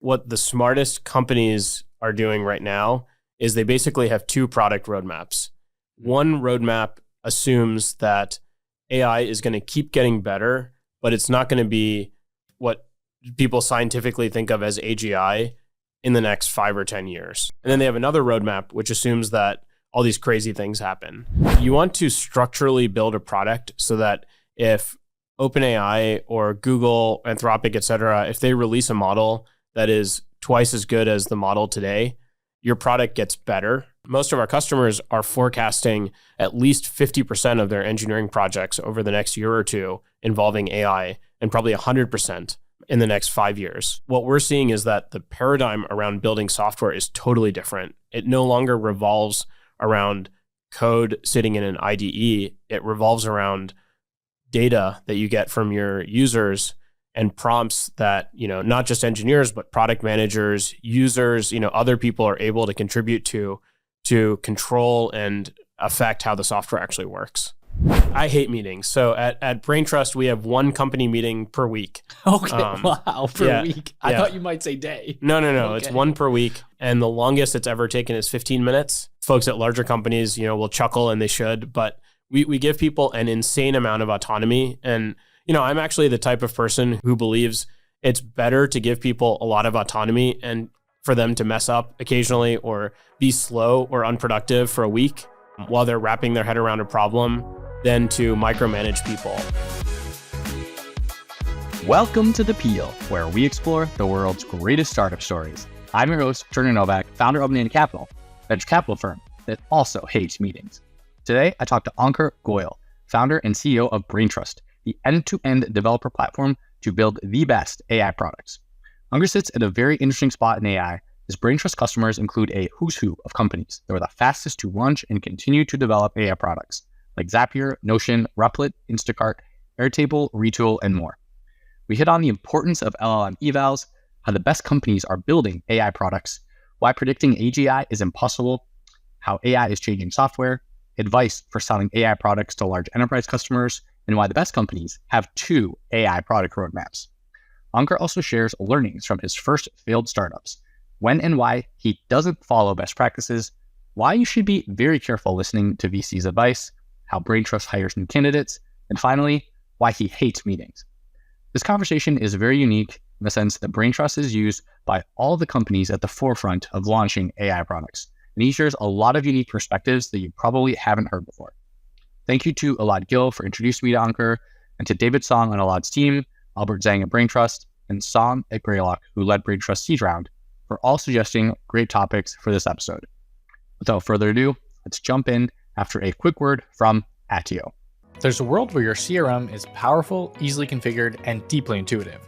what the smartest companies are doing right now is they basically have two product roadmaps. One roadmap assumes that AI is going to keep getting better, but it's not going to be what people scientifically think of as AGI in the next 5 or 10 years. And then they have another roadmap, which assumes that all these crazy things happen. You want to structurally build a product so that if OpenAI or Google, Anthropic, et cetera, if they release a model that is twice as good as the model today, your product gets better. Most of our customers are forecasting at least 50% of their engineering projects over the next year or two involving AI, and probably 100% in the next 5 years. What we're seeing is that the paradigm around building software is totally different. It no longer revolves around code sitting in an IDE. It revolves around data that you get from your users and prompts that, not just engineers, but product managers, users, other people are able to contribute to control and affect how the software actually works. I hate meetings. So at Braintrust, we have one company meeting per week. Okay, wow, per week. I thought you might say day. No. Okay. It's one per week. And the longest it's ever taken is 15 minutes. Folks at larger companies, will chuckle, and they should, but we give people an insane amount of autonomy. And, I'm actually the type of person who believes it's better to give people a lot of autonomy and for them to mess up occasionally or be slow or unproductive for a week while they're wrapping their head around a problem than to micromanage people. Welcome to The Peel, where we explore the world's greatest startup stories. I'm your host, Turner Novak, founder of Nana Capital, a venture capital firm that also hates meetings. Today, I talked to Ankur Goyal, founder and CEO of Braintrust, the end-to-end developer platform to build the best AI products. Ankur sits at a very interesting spot in AI, as Braintrust customers include a who's who of companies that were the fastest to launch and continue to develop AI products, like Zapier, Notion, Replit, Instacart, Airtable, Retool, and more. We hit on the importance of LLM evals, how the best companies are building AI products, why predicting AGI is impossible, how AI is changing software, advice for selling AI products to large enterprise customers, and why the best companies have 2 AI product roadmaps. Ankur also shares learnings from his first failed startups, when and why he doesn't follow best practices, why you should be very careful listening to VC's advice, how Braintrust hires new candidates, and finally, why he hates meetings. This conversation is very unique in the sense that Braintrust is used by all the companies at the forefront of launching AI products, and he shares a lot of unique perspectives that you probably haven't heard before. Thank you to Elad Gil for introducing me to Ankur, and to David Song on Elad's team, Albert Zhang at Braintrust, and Song at Greylock, who led Braintrust seed round, for all suggesting great topics for this episode. Without further ado, let's jump in after a quick word from Attio. There's a world where your CRM is powerful, easily configured, and deeply intuitive.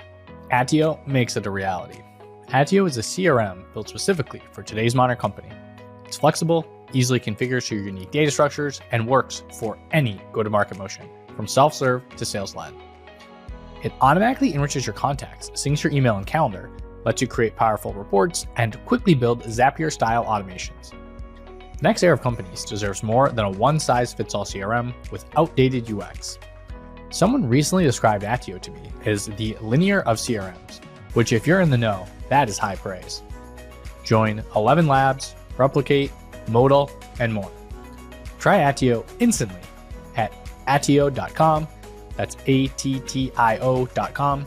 Attio makes it a reality. Attio is a CRM built specifically for today's modern company. It's flexible, easily configures to your unique data structures, and works for any go-to-market motion, from self-serve to sales-led. It automatically enriches your contacts, syncs your email and calendar, lets you create powerful reports, and quickly build Zapier-style automations. The next era of companies deserves more than a one-size-fits-all CRM with outdated UX. Someone recently described Attio to me as the linear of CRMs, which if you're in the know, that is high praise. Join 11 Labs, Replicate, Modal, and more. Try Attio instantly at attio.com, that's ATTIO.com,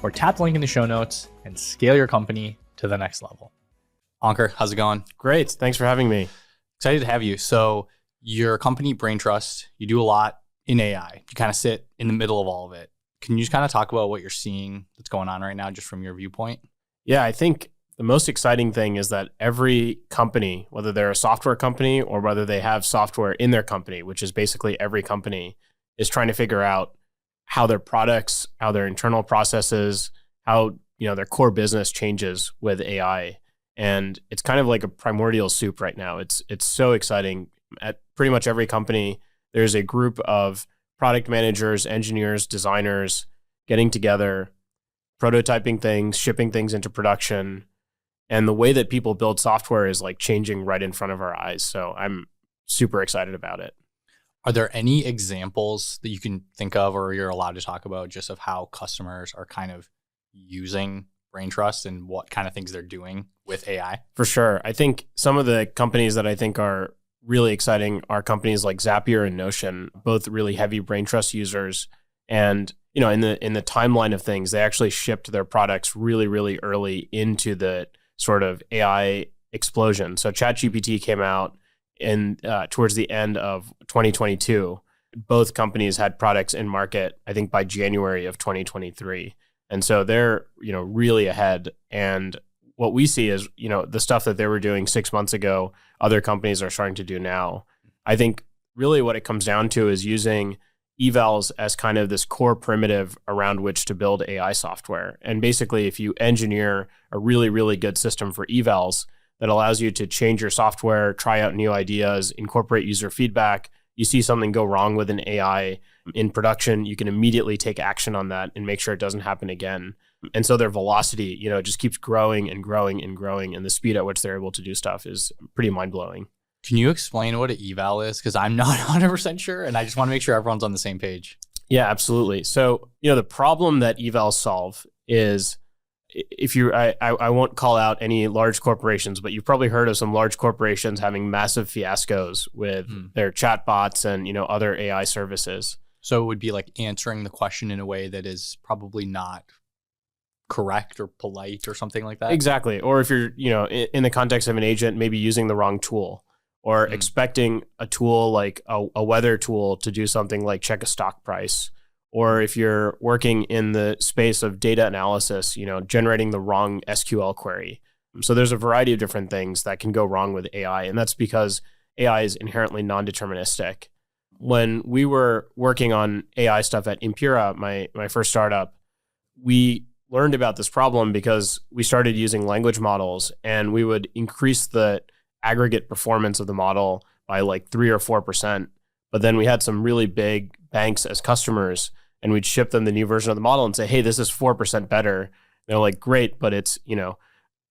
or tap the link in the show notes and scale your company to the next level. Ankur, how's it going? Great. Thanks for having me. Excited to have you. So your company, Braintrust, you do a lot in AI. You kind of sit in the middle of all of it. Can you just kind of talk about what you're seeing that's going on right now, just from your viewpoint? Yeah, I think the most exciting thing is that every company, whether they're a software company or whether they have software in their company, which is basically every company, is trying to figure out how their products, how their internal processes, how their core business changes with AI. And it's kind of like a primordial soup right now. It's so exciting. At pretty much every company, there's a group of product managers, engineers, designers getting together, prototyping things, shipping things into production. And the way that people build software is like changing right in front of our eyes. So I'm super excited about it. Are there any examples that you can think of or you're allowed to talk about just of how customers are kind of using Braintrust and what kind of things they're doing with AI? For sure. I think some of the companies that I think are really exciting are companies like Zapier and Notion, both really heavy Braintrust users. And in the timeline of things, they actually shipped their products really, really early into the sort of AI explosion. So ChatGPT came out towards the end of 2022. Both companies had products in market, I think, by January of 2023. And so they're, really ahead. And what we see is, the stuff that they were doing 6 months ago, other companies are starting to do now. I think really what it comes down to is using evals as kind of this core primitive around which to build AI software. And basically, if you engineer a really, really good system for evals that allows you to change your software, try out new ideas, incorporate user feedback, you see something go wrong with an AI in production, you can immediately take action on that and make sure it doesn't happen again. And so their velocity, just keeps growing and growing and growing. And the speed at which they're able to do stuff is pretty mind-blowing. Can you explain what an eval is? Because I'm not 100% sure, and I just want to make sure everyone's on the same page. Yeah, absolutely. So, the problem that evals solve is, I won't call out any large corporations, but you've probably heard of some large corporations having massive fiascos with their chatbots and, other AI services. So it would be like answering the question in a way that is probably not correct or polite or something like that? Exactly. Or if you're, in the context of an agent, maybe using the wrong tool or expecting a tool like a weather tool to do something like check a stock price. Or if you're working in the space of data analysis, generating the wrong SQL query. So there's a variety of different things that can go wrong with AI. And that's because AI is inherently non-deterministic. When we were working on AI stuff at Impura, my first startup, we learned about this problem because we started using language models and we would increase the aggregate performance of the model by like 3 or 4%. But then we had some really big banks as customers and we'd ship them the new version of the model and say, hey, this is 4% better. They're like, great, but it's,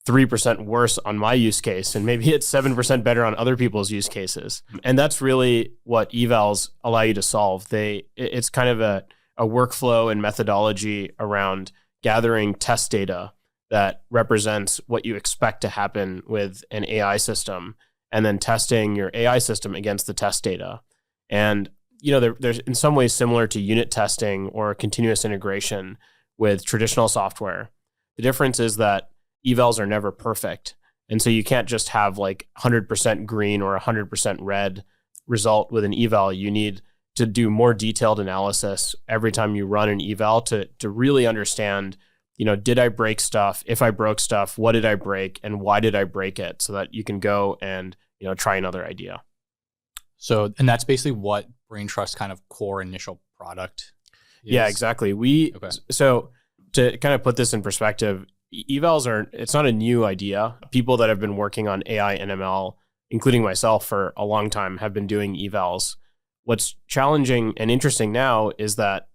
3% worse on my use case. And maybe it's 7% better on other people's use cases. And that's really what evals allow you to solve. It's kind of a workflow and methodology around gathering test data that represents what you expect to happen with an AI system and then testing your AI system against the test data. And there's in some ways similar to unit testing or continuous integration with traditional software. The difference is that evals are never perfect. And so you can't just have like 100% green or 100% red result with an eval. You need to do more detailed analysis every time you run an eval to really understand, did I break stuff? If I broke stuff, what did I break? And why did I break it? So that you can go and, try another idea. So, and that's basically what Braintrust kind of core initial product is. Yeah, exactly. So to kind of put this in perspective, evals it's not a new idea. People that have been working on AI and ML, including myself for a long time, have been doing evals. What's challenging and interesting now is that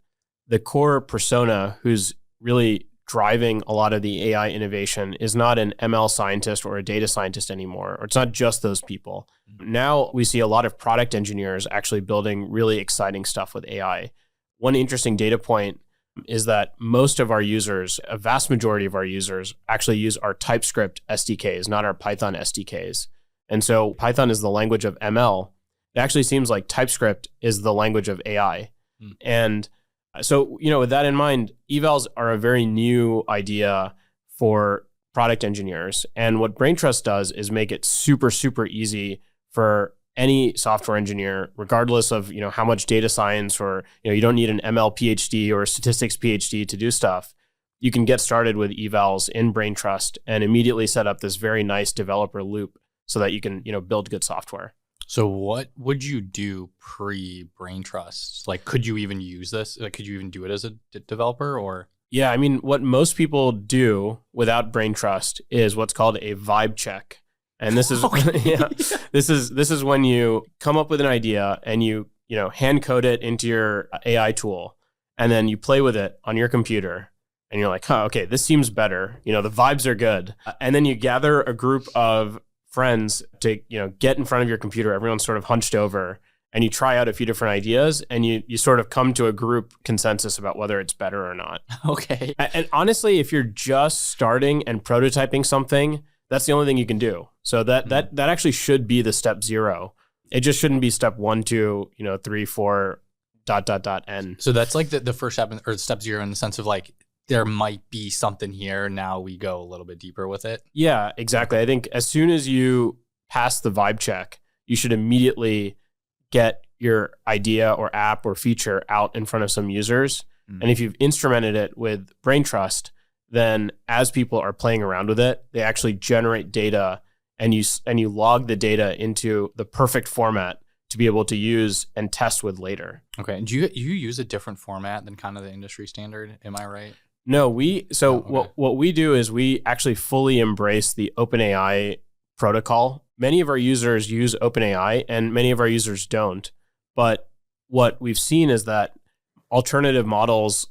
the core persona who's really driving a lot of the AI innovation is not an ML scientist or a data scientist anymore, or it's not just those people. Now we see a lot of product engineers actually building really exciting stuff with AI. One interesting data point is that most of our users, a vast majority of our users, actually use our TypeScript SDKs, not our Python SDKs. And so Python is the language of ML. It actually seems like TypeScript is the language of AI. And so, with that in mind, evals are a very new idea for product engineers. And what Braintrust does is make it super, super easy for any software engineer, regardless of, how much data science or, you don't need an ML PhD or a statistics PhD to do stuff. You can get started with evals in Braintrust and immediately set up this very nice developer loop so that you can, build good software. So what would you do pre-Braintrust? Like, could you even use this? Like, could you even do it as a developer or? Yeah, I mean, what most people do without Braintrust is what's called a vibe check. And this is this is when you come up with an idea and you hand code it into your AI tool and then you play with it on your computer and you're like, okay, this seems better. The vibes are good. And then you gather a group of friends to get in front of your computer. Everyone's sort of hunched over and you try out a few different ideas and you sort of come to a group consensus about whether it's better or not. Okay. And honestly, if you're just starting and prototyping something, that's the only thing you can do. So that actually should be the step 0. It just shouldn't be step 1, 2, 3, 4, ... n. So that's like the first step or step 0 in the sense of like, there might be something here. Now we go a little bit deeper with it. Yeah, exactly. I think as soon as you pass the vibe check, you should immediately get your idea or app or feature out in front of some users. And if you've instrumented it with Braintrust, then as people are playing around with it, they actually generate data and you log the data into the perfect format to be able to use and test with later. Okay. And do you use a different format than kind of the industry standard? Am I right? No, what we do is we actually fully embrace the OpenAI protocol. Many of our users use OpenAI and many of our users don't. But what we've seen is that alternative models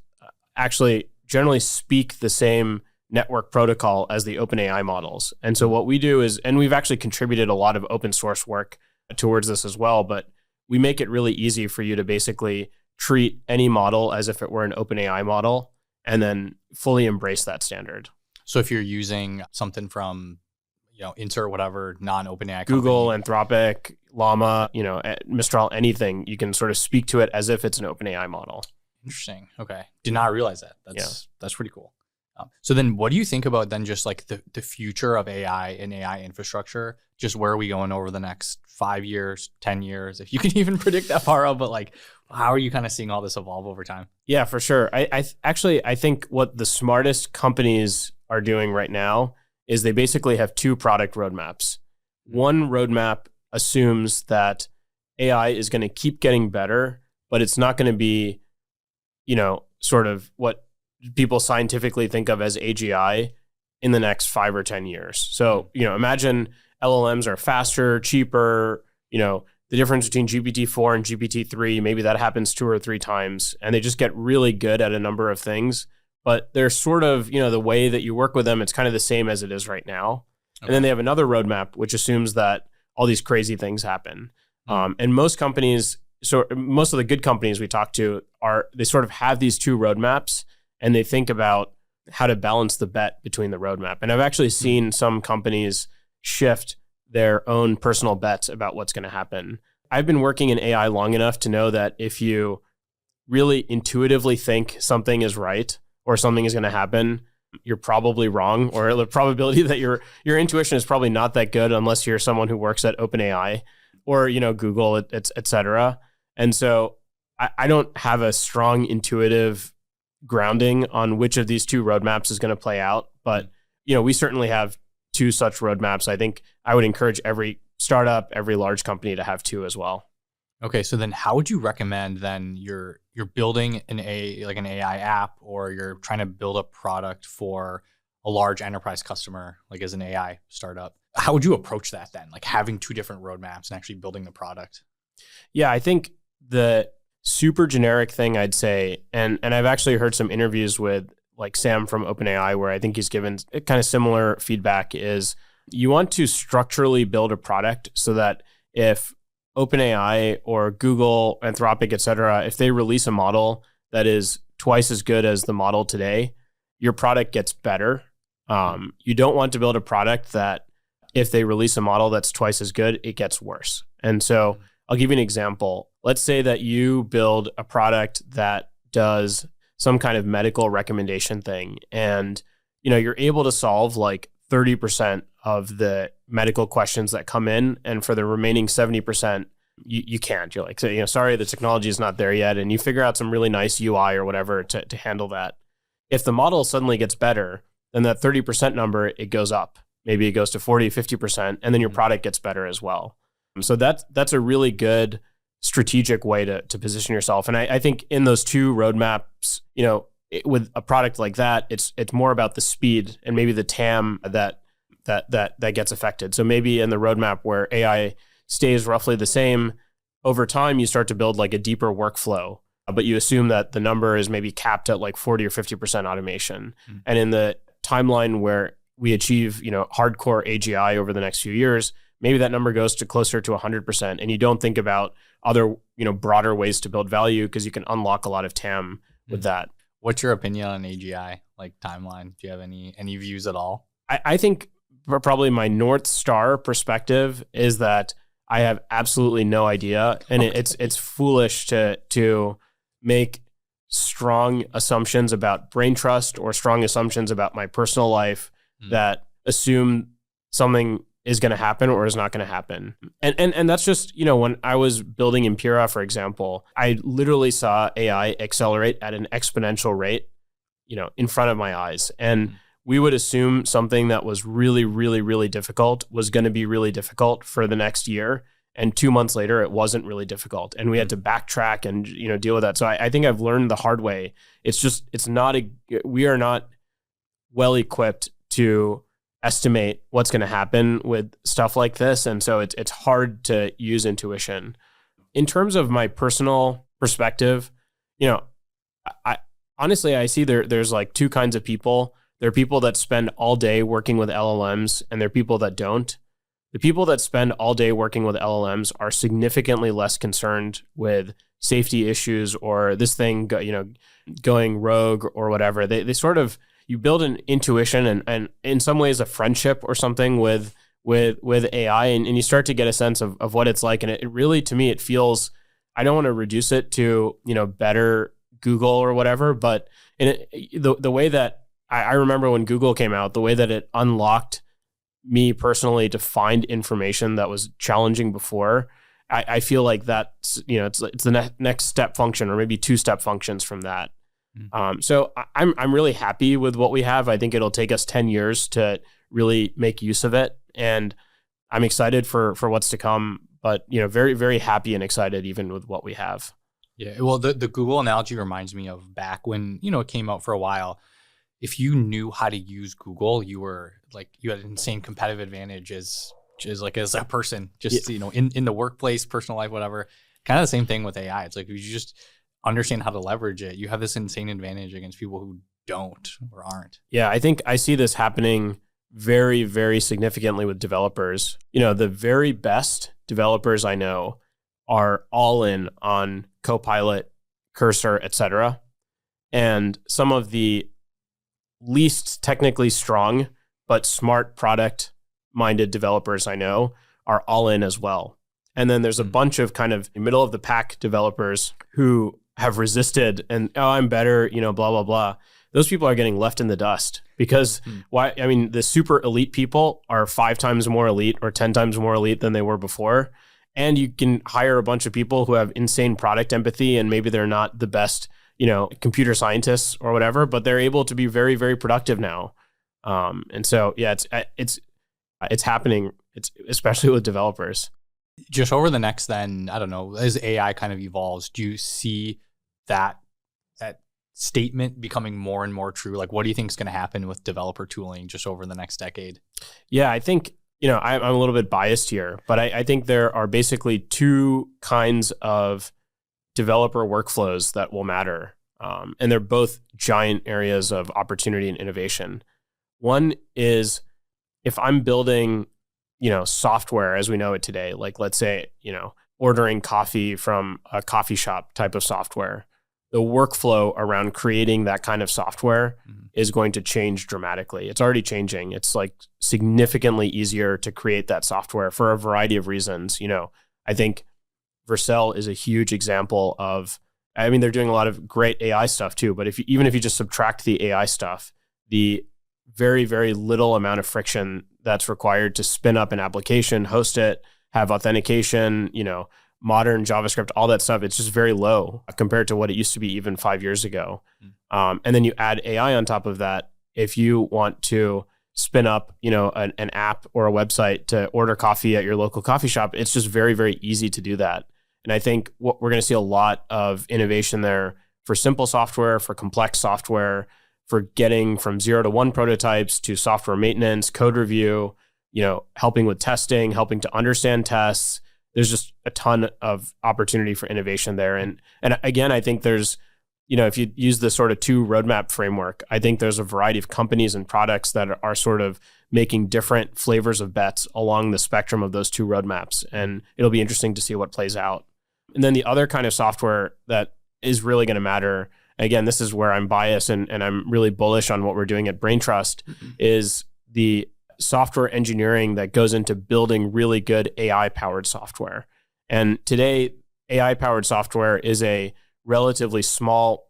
actually generally speak the same network protocol as the OpenAI models. And so what we do is, and we've actually contributed a lot of open source work towards this as well, but we make it really easy for you to basically treat any model as if it were an OpenAI model and then fully embrace that standard. So if you're using something from, insert whatever non-OpenAI Google, Anthropic, Llama, Mistral, anything, you can sort of speak to it as if it's an OpenAI model. Interesting. Okay. Did not realize that. That's pretty cool. So then what do you think about then just like the future of AI and AI infrastructure? Just where are we going over the next 5 years, 10 years? If you can even predict that far out, but like, how are you kind of seeing all this evolve over time? Yeah, for sure. I think what the smartest companies are doing right now is they basically have 2 product roadmaps. One roadmap assumes that AI is going to keep getting better, but it's not going to be, sort of what people scientifically think of as AGI in the next 5 or 10 years. So, imagine LLMs are faster, cheaper, the difference between GPT-4 and GPT-3, maybe that happens 2 or 3 times, and they just get really good at a number of things. But they're sort of, the way that you work with them, it's kind of the same as it is right now. Okay. And then they have another roadmap, which assumes that all these crazy things happen. And most companies, so most of the good companies we talk to they sort of have these 2 roadmaps and they think about how to balance the bet between the roadmap. And I've actually seen some companies shift their own personal bets about what's going to happen. I've been working in AI long enough to know that if you really intuitively think something is right or something is going to happen, you're probably wrong, or the probability that your intuition is probably not that good unless you're someone who works at OpenAI or, Google, et cetera. And so I don't have a strong intuitive grounding on which of these 2 roadmaps is going to play out. But, we certainly have 2 such roadmaps. I think I would encourage every startup, every large company to have 2 as well. Okay, so then how would you recommend then you're building an AI app, or you're trying to build a product for a large enterprise customer, like as an AI startup? How would you approach that then? Like having 2 different roadmaps and actually building the product? Yeah, I think the super generic thing I'd say, and I've actually heard some interviews with like Sam from OpenAI where I think he's given kind of similar feedback, is you want to structurally build a product so that if OpenAI or Google, Anthropic, et cetera, if they release a model that is twice as good as the model today, your product gets better. You don't want to build a product that if they release a model that's twice as good, it gets worse. And so I'll give you an example. Let's say that you build a product that does some kind of medical recommendation thing, and you're able to solve like 30% of the medical questions that come in, and for the remaining 70%, you can't. You're like, sorry, the technology is not there yet, and you figure out some really nice UI or whatever to handle that. If the model suddenly gets better, then that 30% number, it goes up. Maybe it goes to 40, 50%, and then your product gets better as well. So that's a really good strategic way to position yourself. And I think in those 2 roadmaps, with a product like that, it's more about the speed and maybe the TAM that gets affected. So maybe in the roadmap where AI stays roughly the same, over time you start to build like a deeper workflow, but you assume that the number is maybe capped at like 40 or 50% automation. And in the timeline where we achieve, hardcore AGI over the next few years, maybe that number goes to closer to 100%, and you don't think about other, broader ways to build value because you can unlock a lot of TAM with that. What's your opinion on AGI, like timeline? Do you have any views at all? I think probably my North Star perspective is that I have absolutely no idea. And it's foolish to make strong assumptions about Braintrust or strong assumptions about my personal life that assume something is going to happen or is not going to happen. And that's just, when I was building Impera, for example, I literally saw AI accelerate at an exponential rate, in front of my eyes. And we would assume something that was really, really, really difficult was going to be really difficult for the next year. And 2 months later, it wasn't really difficult. And we had to backtrack and, deal with that. So I think I've learned the hard way. We are not well equipped to estimate what's going to happen with stuff like this. And so it's hard to use intuition. In terms of my personal perspective, I honestly, I see there's like two kinds of people. There are people that spend all day working with LLMs, and there are people that don't. The people that spend all day working with LLMs are significantly less concerned with safety issues or this thing, going rogue or whatever. They sort of, you build an intuition and in some ways a friendship or something with AI, and you start to get a sense of what it's like. And it really, to me, it feels, I don't want to reduce it to, better Google or whatever, but the way that I remember when Google came out, the way that it unlocked me personally to find information that was challenging before, I feel like that's, it's the next step function or maybe two step functions from that. So I'm really happy with what we have. I think it'll take us 10 years to really make use of it. And I'm excited for what's to come, but, very, very happy and excited even with what we have. Yeah. Well, the Google analogy reminds me of back when, it came out for a while. If you knew how to use Google, you had an insane competitive advantage as a person, just, in the workplace, personal life, whatever. Kind of the same thing with AI. It's like, if you just understand how to leverage it, you have this insane advantage against people who don't or aren't. Yeah, I think I see this happening very, very significantly with developers. The very best developers I know are all in on Copilot, Cursor, etc. And some of the least technically strong but smart product-minded developers I know are all in as well. And then there's a bunch of kind of middle of the pack developers who have resisted and, I'm better, blah, blah, blah. Those people are getting left in the dust because the super elite people are 5 times more elite or 10 times more elite than they were before. And you can hire a bunch of people who have insane product empathy, and maybe they're not the best, computer scientists or whatever, but they're able to be very, very productive now. And so, yeah, it's happening. It's especially with developers. Just over the next, then, I don't know, as AI kind of evolves, do you see that statement becoming more and more true? Like, what do you think is going to happen with developer tooling just over the next decade? Yeah, I think, I'm a little bit biased here, but I think there are basically two kinds of developer workflows that will matter. And they're both giant areas of opportunity and innovation. One is if I'm building, software as we know it today, like let's say, ordering coffee from a coffee shop type of software, the workflow around creating that kind of software is going to change dramatically. It's already changing. It's like significantly easier to create that software for a variety of reasons. I think Vercel is a huge example of, they're doing a lot of great AI stuff too, but even if you just subtract the AI stuff, the very, very little amount of friction that's required to spin up an application, host it, have authentication, modern JavaScript, all that stuff, it's just very low compared to what it used to be even 5 years ago. And then you add AI on top of that. If you want to spin up, an app or a website to order coffee at your local coffee shop, it's just very, very easy to do that. And I think what we're going to see a lot of innovation there for simple software, for complex software, for getting from 0 to 1 prototypes to software maintenance, code review, helping with testing, helping to understand tests. There's just a ton of opportunity for innovation there. And again, I think there's, if you use the sort of 2 roadmap framework, I think there's a variety of companies and products that are sort of making different flavors of bets along the spectrum of those 2 roadmaps. And it'll be interesting to see what plays out. And then the other kind of software that is really going to matter, again, this is where I'm biased and I'm really bullish on what we're doing at Braintrust, is the software engineering that goes into building really good AI-powered software. And today, AI-powered software is a relatively small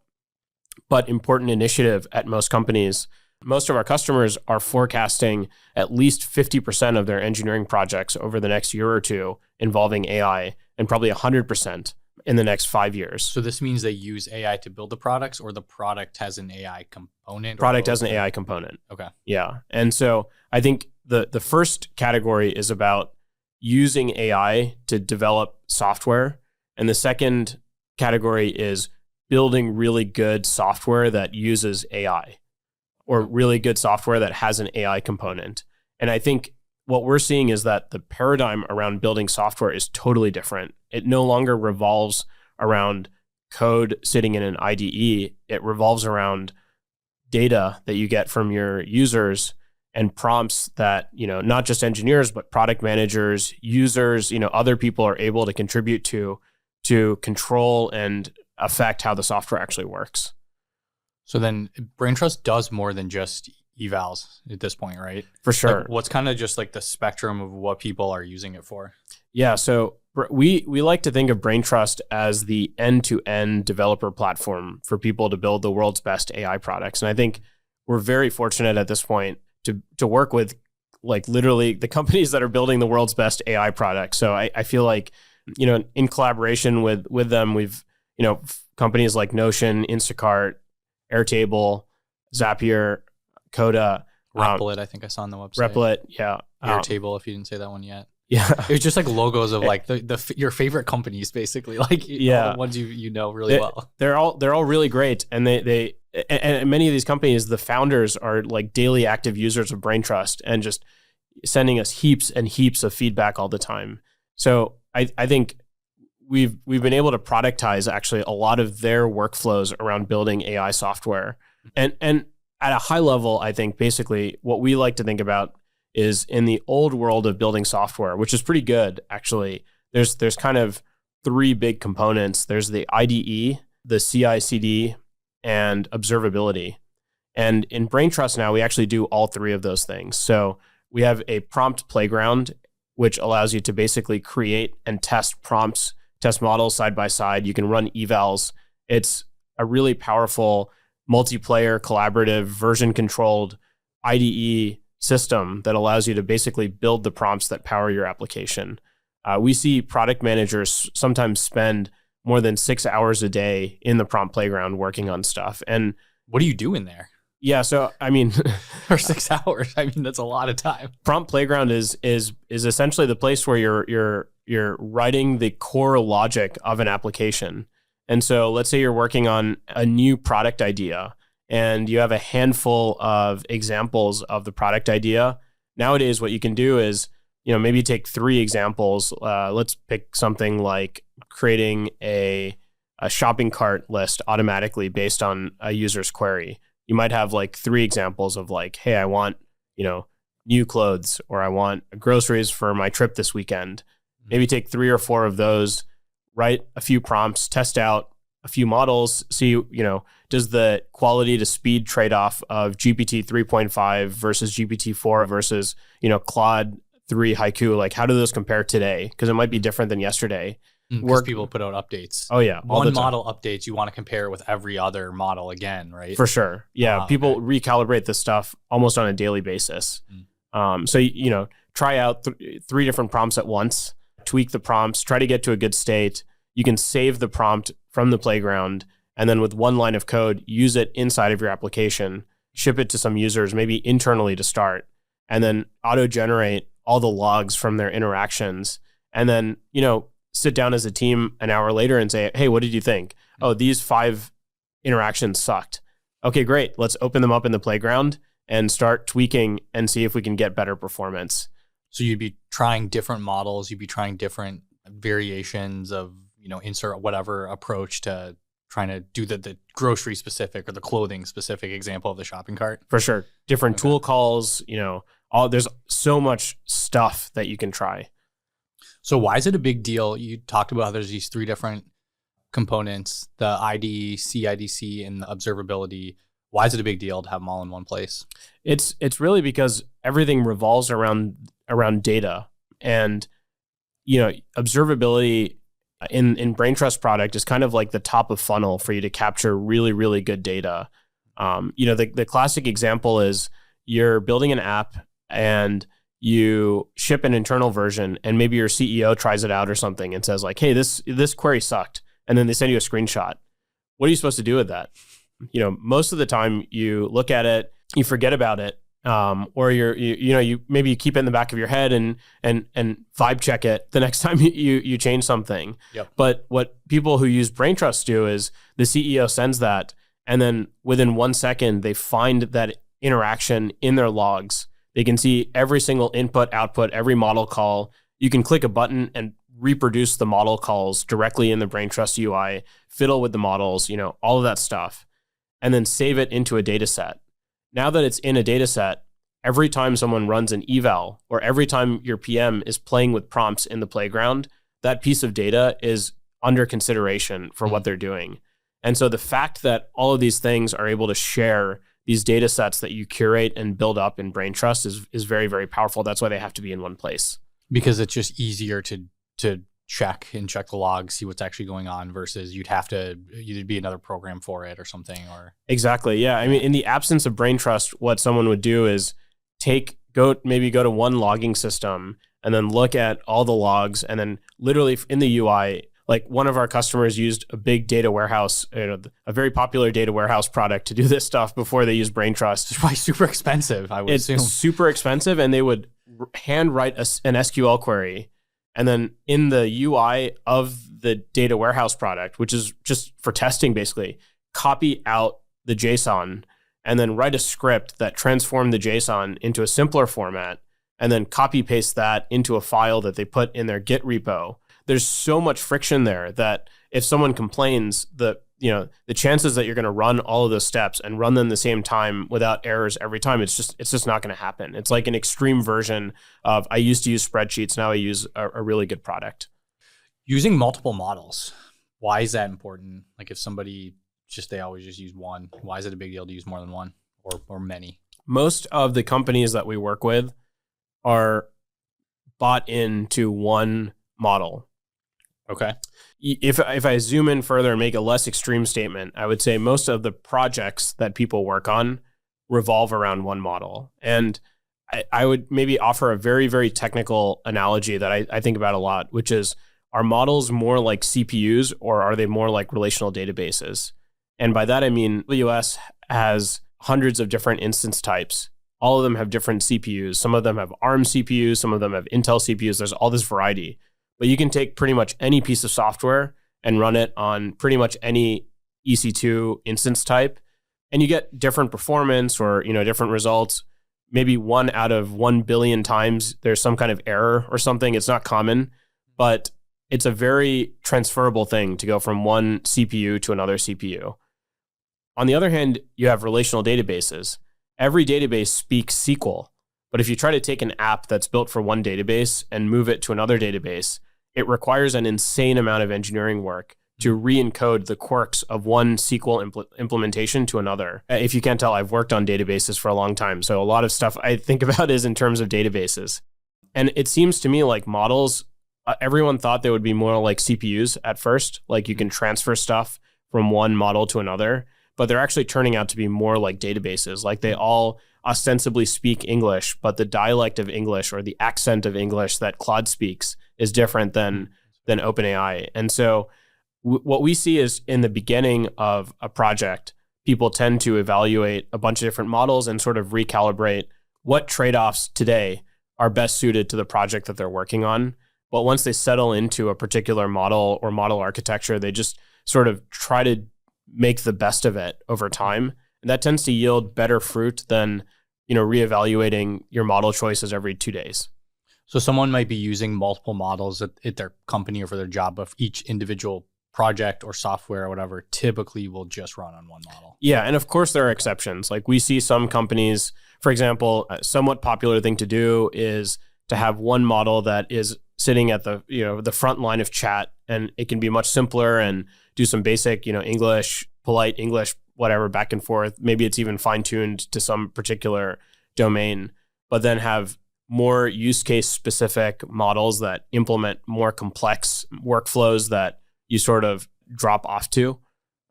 but important initiative at most companies. Most of our customers are forecasting at least 50% of their engineering projects over the next year or two involving AI, and probably 100% in the next 5 years. So this means they use AI to build the products, or the product has an AI component? Product has an AI component. Okay. Yeah. And so I think the first category is about using AI to develop software. And the second category is building really good software that uses AI, or really good software that has an AI component. And I think what we're seeing is that the paradigm around building software is totally different. It no longer revolves around code sitting in an IDE. It revolves around data that you get from your users and prompts that, not just engineers, but product managers, users, other people are able to contribute to control and affect how the software actually works. So then Braintrust does more than just evals at this point, right? For sure. Like, what's kind of just like the spectrum of what people are using it for? Yeah, so we like to think of Braintrust as the end-to-end developer platform for people to build the world's best AI products. And I think we're very fortunate at this point to work with like literally the companies that are building the world's best AI products. So I feel like, in collaboration with them, we've, companies like Notion, Instacart, Airtable, Zapier, Coda, Replit, I think I saw on the website. Replit, yeah. Airtable, if you didn't say that one yet. Yeah. It was just like logos of like your favorite companies, basically, like all the ones you know really well. They're all really great, and and many of these companies, the founders are like daily active users of Braintrust and just sending us heaps and heaps of feedback all the time. So I think we've been able to productize actually a lot of their workflows around building AI software, and at a high level, I think basically what we like to think about is in the old world of building software, which is pretty good, actually. There's kind of three big components. There's the IDE, the CI/CD, and observability. And in Braintrust now, we actually do all three of those things. So we have a prompt playground, which allows you to basically create and test prompts, test models side by side. You can run evals. It's a really powerful multiplayer, collaborative, version-controlled IDE system that allows you to basically build the prompts that power your application. We see product managers sometimes spend more than 6 hours a day in the prompt playground working on stuff. And what do you do in there? Yeah, so I mean, for 6 hours, I mean that's a lot of time. Prompt playground is essentially the place where you're writing the core logic of an application. And so let's say you're working on a new product idea and you have a handful of examples of the product idea. Nowadays, what you can do is, maybe take 3 examples. Let's pick something like creating a shopping cart list automatically based on a user's query. You might have like 3 examples of like, hey, I want, new clothes, or I want groceries for my trip this weekend. Maybe take 3 or 4 of those, write a few prompts, test out a few models, see, does the quality to speed trade-off of GPT 3.5 versus GPT 4 versus, Claude 3 Haiku, like how do those compare today? Because it might be different than yesterday. Because people put out updates. Oh yeah. One model updates, you want to compare with every other model again, right? For sure. Yeah. People recalibrate this stuff almost on a daily basis. So, try out 3 different prompts at once, tweak the prompts, try to get to a good state. You can save the prompt from the playground, and then with 1 line of code, use it inside of your application, ship it to some users, maybe internally to start, and then auto-generate all the logs from their interactions. And then, sit down as a team an hour later and say, hey, what did you think? Oh, these 5 interactions sucked. Okay, great. Let's open them up in the playground and start tweaking and see if we can get better performance. So you'd be trying different models. You'd be trying different variations of, insert whatever approach to trying to do the grocery specific or the clothing specific example of the shopping cart. For sure. Different tool calls, there's so much stuff that you can try. So why is it a big deal? You talked about how there's these three different components, the IDE, CIDC, and the observability. Why is it a big deal to have them all in one place? It's really because everything revolves around data. And observability in Braintrust product is kind of like the top of funnel for you to capture really, really good data. The classic example is you're building an app and you ship an internal version, and maybe your CEO tries it out or something and says like, hey, this query sucked. And then they send you a screenshot. What are you supposed to do with that? Most of the time you look at it, you forget about it. Or you maybe you keep it in the back of your head and vibe check it the next time you change something. Yep. But what people who use Braintrust do is the CEO sends that, and then within 1 second they find that interaction in their logs. They can see every single input, output, every model call. You can click a button and reproduce the model calls directly in the Braintrust UI, fiddle with the models, all of that stuff, and then save it into a data set. Now that it's in a data set, every time someone runs an eval or every time your PM is playing with prompts in the playground, that piece of data is under consideration for what they're doing. And so the fact that all of these things are able to share these data sets that you curate and build up in Braintrust is very, very powerful. That's why they have to be in one place. Because it's just easier to check the logs, see what's actually going on versus you'd be another program for it or something. Or Exactly. Yeah. I mean, in the absence of Braintrust, what someone would do is go to one logging system and then look at all the logs, and then literally in the UI, like one of our customers used a big data warehouse, a very popular data warehouse product to do this stuff before they used Braintrust. It's probably super expensive, I would assume. It's super expensive, and they would hand write an SQL query. And then in the UI of the data warehouse product, which is just for testing basically, copy out the JSON and then write a script that transformed the JSON into a simpler format, and then copy paste that into a file that they put in their Git repo. There's so much friction there that if someone complains, the chances that you're going to run all of those steps and run them the same time without errors every time, it's just not going to happen. It's like an extreme version of, I used to use spreadsheets, now I use a really good product. Using multiple models, why is that important? Like if somebody they always just use one, why is it a big deal to use more than one or many? Most of the companies that we work with are bought into one model. Okay. If I zoom in further and make a less extreme statement, I would say most of the projects that people work on revolve around one model. And I would maybe offer a very, very technical analogy that I think about a lot, which is, are models more like CPUs or are they more like relational databases? And by that, I mean, AWS has hundreds of different instance types. All of them have different CPUs. Some of them have ARM CPUs. Some of them have Intel CPUs. There's all this variety. But you can take pretty much any piece of software and run it on pretty much any EC2 instance type, and you get different performance or different results. Maybe 1 out of 1 billion times there's some kind of error or something. It's not common, but it's a very transferable thing to go from one CPU to another CPU. On the other hand, you have relational databases. Every database speaks SQL, but if you try to take an app that's built for one database and move it to another database, it requires an insane amount of engineering work to re-encode the quirks of one SQL implementation to another. If you can't tell, I've worked on databases for a long time, so a lot of stuff I think about is in terms of databases. And it seems to me like models, everyone thought they would be more like CPUs at first, like you can transfer stuff from one model to another, but they're actually turning out to be more like databases. Like they all ostensibly speak English, but the dialect of English or the accent of English that Claude speaks is different than OpenAI. And so what we see is in the beginning of a project, people tend to evaluate a bunch of different models and sort of recalibrate what trade-offs today are best suited to the project that they're working on. But once they settle into a particular model or model architecture, they just sort of try to make the best of it over time. And that tends to yield better fruit than, reevaluating your model choices every 2 days. So someone might be using multiple models at their company or for their job, but each individual project or software or whatever typically will just run on one model. Yeah. And of course, there are exceptions. Like we see some companies, for example, a somewhat popular thing to do is to have one model that is sitting at the, the front line of chat, and it can be much simpler and do some basic, English, polite English, whatever, back and forth. Maybe it's even fine-tuned to some particular domain, but then have more use case specific models that implement more complex workflows that you sort of drop off to.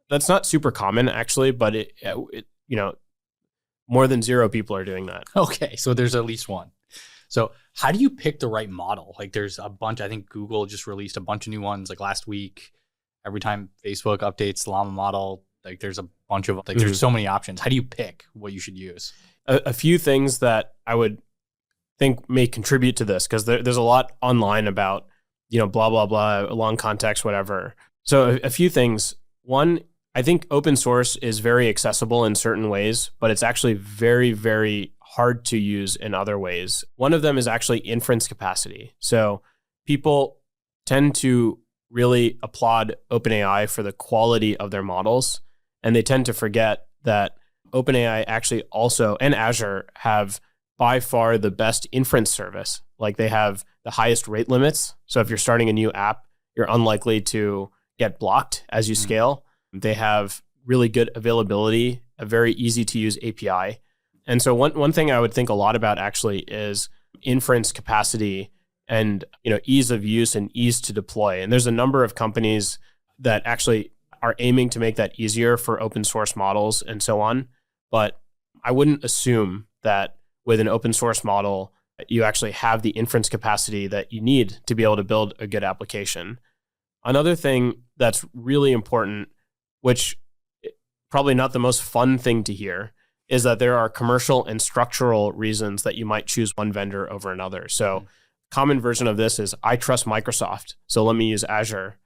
That's not super common actually, but it more than 0 people are doing that. Okay, so there's at least one. So how do you pick the right model? Like there's a bunch, I think Google just released a bunch of new ones like last week. Every time Facebook updates the Llama model, like there's a bunch of, like there's so many options. How do you pick what you should use? A few things that I would think may contribute to this, because there's a lot online about, blah, blah, blah, long context, whatever. So a few things. One, I think open source is very accessible in certain ways, but it's actually very, very hard to use in other ways. One of them is actually inference capacity. So people tend to really applaud OpenAI for the quality of their models, and they tend to forget that OpenAI actually also, and Azure, have by far the best inference service. Like they have the highest rate limits. So if you're starting a new app, you're unlikely to get blocked as you scale. They have really good availability, a very easy to use API. And so one thing I would think a lot about actually is inference capacity and ease of use and ease to deploy. And there's a number of companies that actually are aiming to make that easier for open source models and so on. But I wouldn't assume that with an open source model, you actually have the inference capacity that you need to be able to build a good application. Another thing that's really important, which probably not the most fun thing to hear, is that there are commercial and structural reasons that you might choose one vendor over another. So common version of this is I trust Microsoft, so let me use Azure.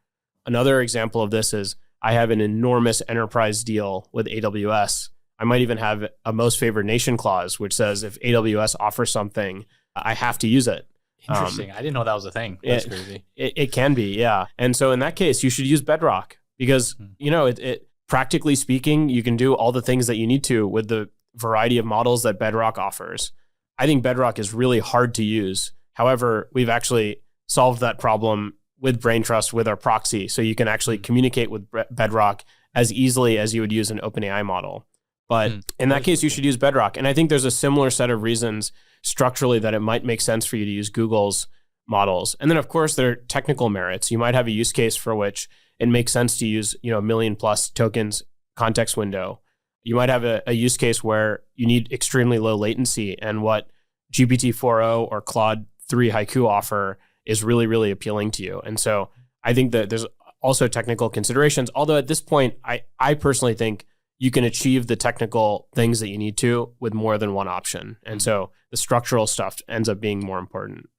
Another example of this is I have an enormous enterprise deal with AWS. I might even have a most favored nation clause, which says if AWS offers something, I have to use it. Interesting. I didn't know that was a thing. That's crazy. It can be, yeah. And so in that case, you should use Bedrock because, it practically speaking, you can do all the things that you need to with the variety of models that Bedrock offers. I think Bedrock is really hard to use. However, we've actually solved that problem with Braintrust with our proxy. So you can actually communicate with Bedrock as easily as you would use an OpenAI model. But in that case, you should use Bedrock. And I think there's a similar set of reasons structurally that it might make sense for you to use Google's models. And then, of course, there are technical merits. You might have a use case for which it makes sense to use, a million plus tokens context window. You might have a use case where you need extremely low latency, and what GPT-4o or Claude 3 Haiku offer is really, really appealing to you. And so I think that there's also technical considerations, although at this point, I personally think you can achieve the technical things that you need to with more than one option. And so the structural stuff ends up being more important.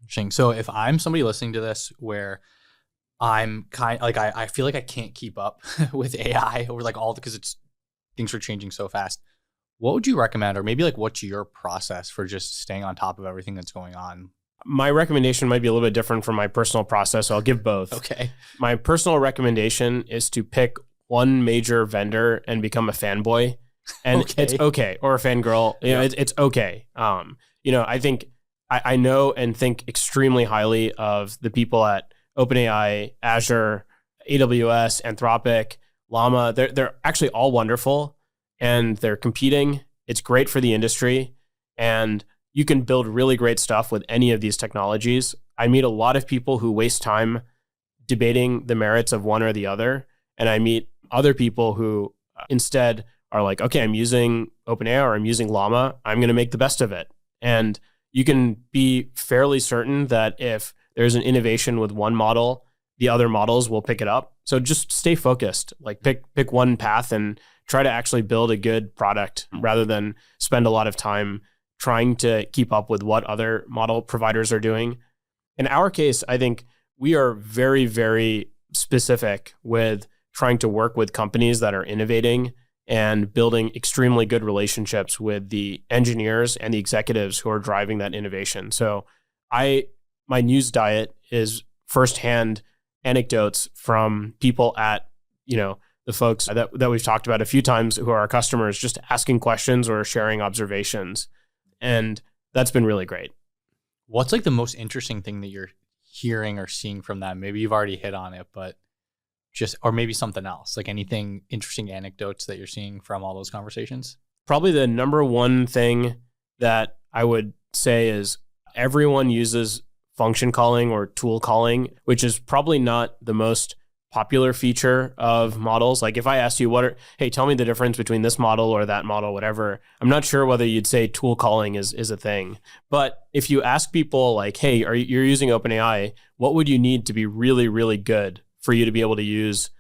Interesting. So if I'm somebody listening to this where I'm I feel like I can't keep up with AI over because things are changing so fast, what would you recommend? Or maybe what's your process for just staying on top of everything that's going on? My recommendation might be a little bit different from my personal process. So I'll give both. Okay. My personal recommendation is to pick one major vendor and become a fanboy, and it's okay, or a fangirl. It's okay. I think I know and think extremely highly of the people at OpenAI, Azure, AWS, Anthropic, Llama. They're actually all wonderful, and they're competing. It's great for the industry, and you can build really great stuff with any of these technologies. I meet a lot of people who waste time debating the merits of one or the other, and I meet other people who instead are like, okay, I'm using OpenAI or I'm using Llama, I'm going to make the best of it. And you can be fairly certain that if there's an innovation with one model, the other models will pick it up. So just stay focused, pick one path and try to actually build a good product rather than spend a lot of time trying to keep up with what other model providers are doing. In our case, I think we are very, very specific with trying to work with companies that are innovating and building extremely good relationships with the engineers and the executives who are driving that innovation. So my news diet is firsthand anecdotes from people at, the folks that we've talked about a few times who are our customers, just asking questions or sharing observations. And that's been really great. What's the most interesting thing that you're hearing or seeing from them? Maybe you've already hit on it, but or maybe something else, like anything interesting anecdotes that you're seeing from all those conversations? Probably the number one thing that I would say is everyone uses function calling or tool calling, which is probably not the most popular feature of models. Like if I asked you hey, tell me the difference between this model or that model, whatever, I'm not sure whether you'd say tool calling is a thing. But if you ask people like, hey, you're using OpenAI, what would you need to be really, really good for you to be able to use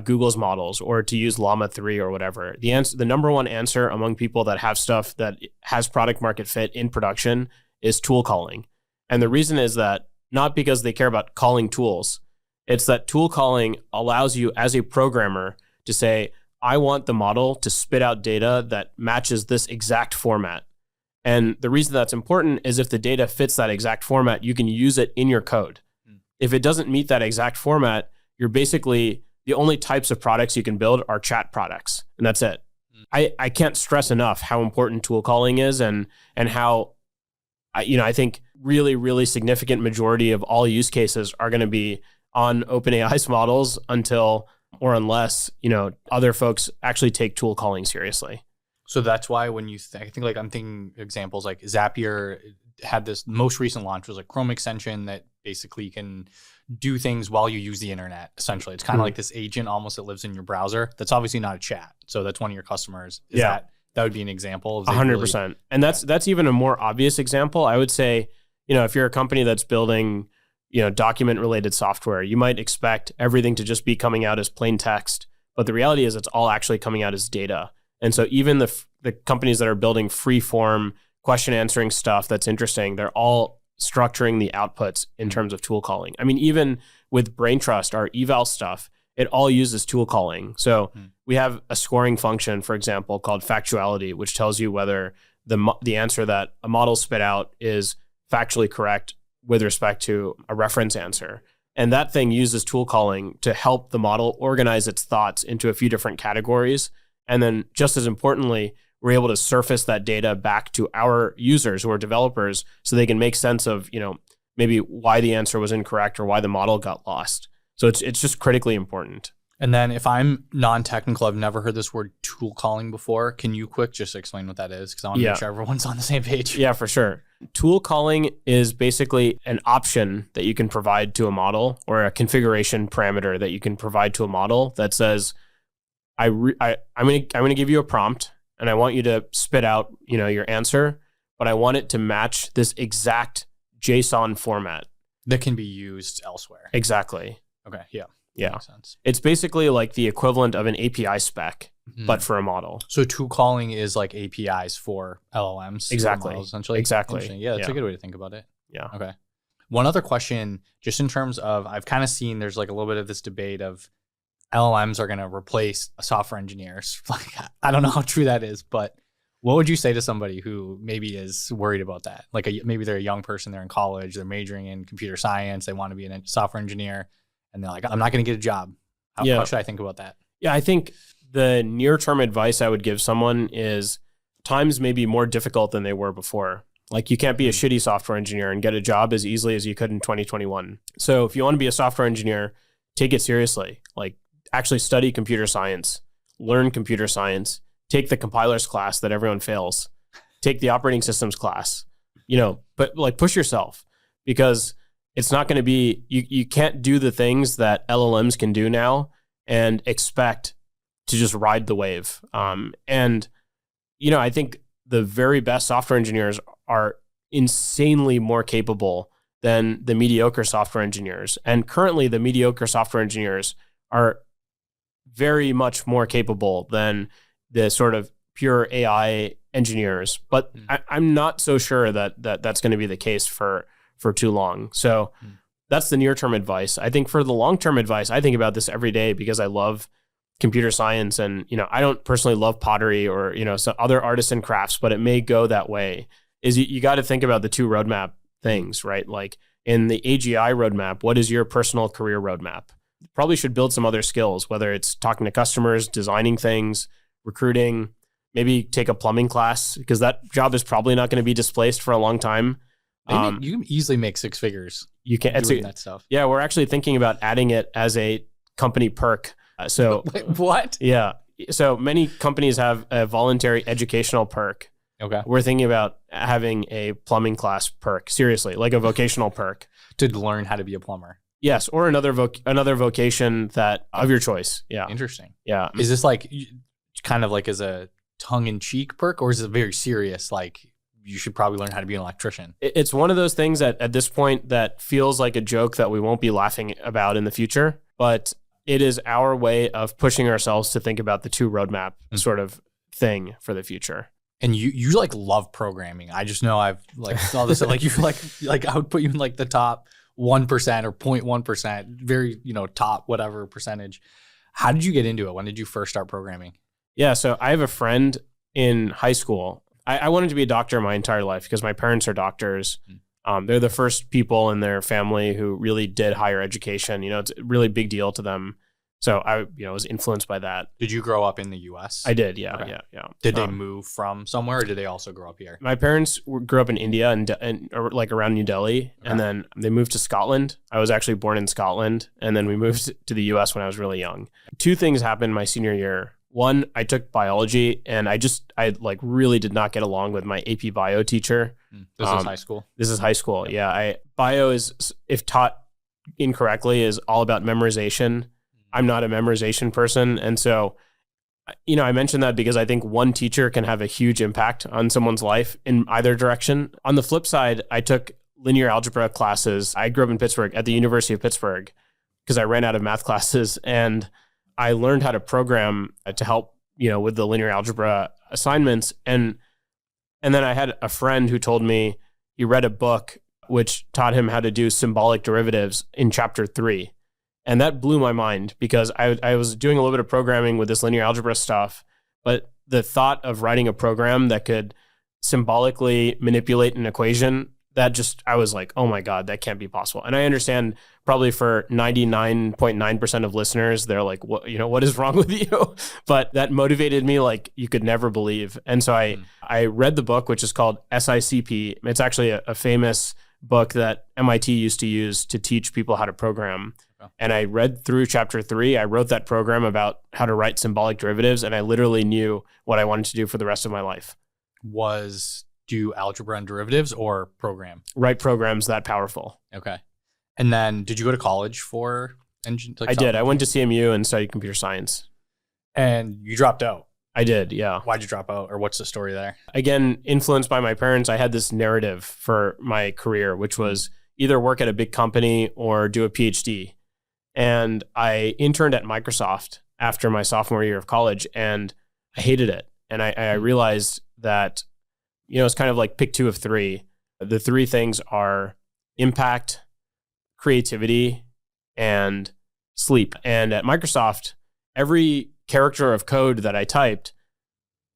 Google's models or to use Llama 3 or whatever? The number one answer among people that have stuff that has product market fit in production is tool calling. And the reason is that not because they care about calling tools. It's that tool calling allows you as a programmer to say, I want the model to spit out data that matches this exact format. And the reason that's important is if the data fits that exact format, you can use it in your code. If it doesn't meet that exact format, you're basically, the only types of products you can build are chat products, and that's it. I can't stress enough how important tool calling is and how, I think really, really significant majority of all use cases are going to be on OpenAI's models unless, other folks actually take tool calling seriously. So that's why when you think like I'm thinking examples like Zapier had this most recent launch was a Chrome extension that basically can do things while you use the internet. Essentially, it's kind of like this agent almost that lives in your browser. That's obviously not a chat. So that's one of your customers. That would be an example. 100%. And that's even a more obvious example. I would say, if you're a company that's building, document related software, you might expect everything to just be coming out as plain text. But the reality is it's all actually coming out as data. And so even the companies that are building free form question answering stuff that's interesting, they're all structuring the outputs in terms of tool calling. I mean, even with Braintrust, our eval stuff, it all uses tool calling. So we have a scoring function, for example, called factuality, which tells you whether the answer that a model spit out is factually correct with respect to a reference answer. And that thing uses tool calling to help the model organize its thoughts into a few different categories. And then just as importantly, we're able to surface that data back to our users who are developers so they can make sense of, maybe why the answer was incorrect or why the model got lost. So it's just critically important. And then if I'm non-technical, I've never heard this word tool calling before. Can you just explain what that is? Because I want to make sure everyone's on the same page. Yeah, for sure. Tool calling is basically an option that you can provide to a model or a configuration parameter that you can provide to a model that says, I'm going to give you a prompt and I want you to spit out, your answer, but I want it to match this exact JSON format that can be used elsewhere. Exactly. Okay. Yeah. Yeah. Makes sense. It's basically like the equivalent of an API spec, but for a model. So tool calling is like APIs for LLMs. Exactly. Models, essentially. Exactly. Yeah, that's a good way to think about it. Yeah. Okay. One other question, just in terms of, I've kind of seen there's like a little bit of this debate of LLMs are going to replace software engineers. Like, I don't know how true that is, but what would you say to somebody who maybe is worried about that? Like maybe they're a young person, they're in college, they're majoring in computer science, they want to be a software engineer, and they're like, I'm not going to get a job. How should I think about that? Yeah, I think the near-term advice I would give someone is times may be more difficult than they were before. Like you can't be a shitty software engineer and get a job as easily as you could in 2021. So if you want to be a software engineer, take it seriously. Like actually study computer science, learn computer science, take the compilers class that everyone fails, take the operating systems class, but like push yourself because it's not going to be, you can't do the things that LLMs can do now and expect to just ride the wave. I think the very best software engineers are insanely more capable than the mediocre software engineers. And currently the mediocre software engineers are very much more capable than the sort of pure AI engineers. But I'm not so sure that that's going to be the case for too long. So that's the near-term advice. I think for the long-term advice, I think about this every day because I love computer science and, I don't personally love pottery or, some other artisan crafts, but it may go that way, is you got to think about the two roadmap things, right? Like in the AGI roadmap, what is your personal career roadmap? Probably should build some other skills, whether it's talking to customers, designing things, recruiting, maybe take a plumbing class because that job is probably not going to be displaced for a long time. You can easily make 6 figures. You can doing that stuff. Yeah, we're actually thinking about adding it as a company perk. So Wait, what? Yeah. So many companies have a voluntary educational perk. Okay. We're thinking about having a plumbing class perk. Seriously, like a vocational perk. To learn how to be a plumber. Yes, or another vocation that of your choice. Yeah. Interesting. Yeah. Is this like kind of like as a tongue-in-cheek perk, or is it very serious? Like you should probably learn how to be an electrician. It's one of those things that at this point that feels like a joke that we won't be laughing about in the future, but it is our way of pushing ourselves to think about the 2 roadmap sort of thing for the future. And you like love programming. I just know I've like all this like you like I would put you in like the top 1% or 0.1%, very, top whatever percentage. How did you get into it? When did you first start programming? Yeah, so I have a friend in high school. I wanted to be a doctor my entire life because my parents are doctors. They're the first people in their family who really did higher education. It's a really big deal to them. So I, was influenced by that. Did you grow up in the U.S.? I did, yeah, Okay. yeah. Did they move from somewhere, or did they also grow up here? My parents grew up in India and like around New Delhi, and then they moved to Scotland. I was actually born in Scotland, and then we moved to the U.S. when I was really young. 2 things happened my senior year. One, I took biology, and I like really did not get along with my AP bio teacher. This is high school? This is high school, yeah. Bio is, if taught incorrectly, is all about memorization. I'm not a memorization person. And so, I mentioned that because I think one teacher can have a huge impact on someone's life in either direction. On the flip side, I took linear algebra classes. I grew up in Pittsburgh at the University of Pittsburgh because I ran out of math classes, and I learned how to program to help, with the linear algebra assignments. And then I had a friend who told me he read a book which taught him how to do symbolic derivatives in chapter 3. And that blew my mind because I was doing a little bit of programming with this linear algebra stuff, but the thought of writing a program that could symbolically manipulate an equation, I was like, oh my God, that can't be possible. And I understand probably for 99.9% of listeners, they're like, what is wrong with you? But that motivated me like you could never believe. And so I read the book, which is called SICP. It's actually a famous book that MIT used to use to teach people how to program. And I read through chapter 3. I wrote that program about how to write symbolic derivatives, and I literally knew what I wanted to do for the rest of my life. Was do algebra and derivatives or program? Write programs that powerful. Okay. And then did you go to college for engine? I did. I went to CMU and studied computer science. And you dropped out? I did, yeah. Why'd you drop out, or what's the story there? Again, influenced by my parents, I had this narrative for my career, which was either work at a big company or do a PhD. And I interned at Microsoft after my sophomore year of college, and I hated it. And I realized that, it's kind of like pick 2 of 3. The 3 things are impact, creativity, and sleep. And at Microsoft, every character of code that I typed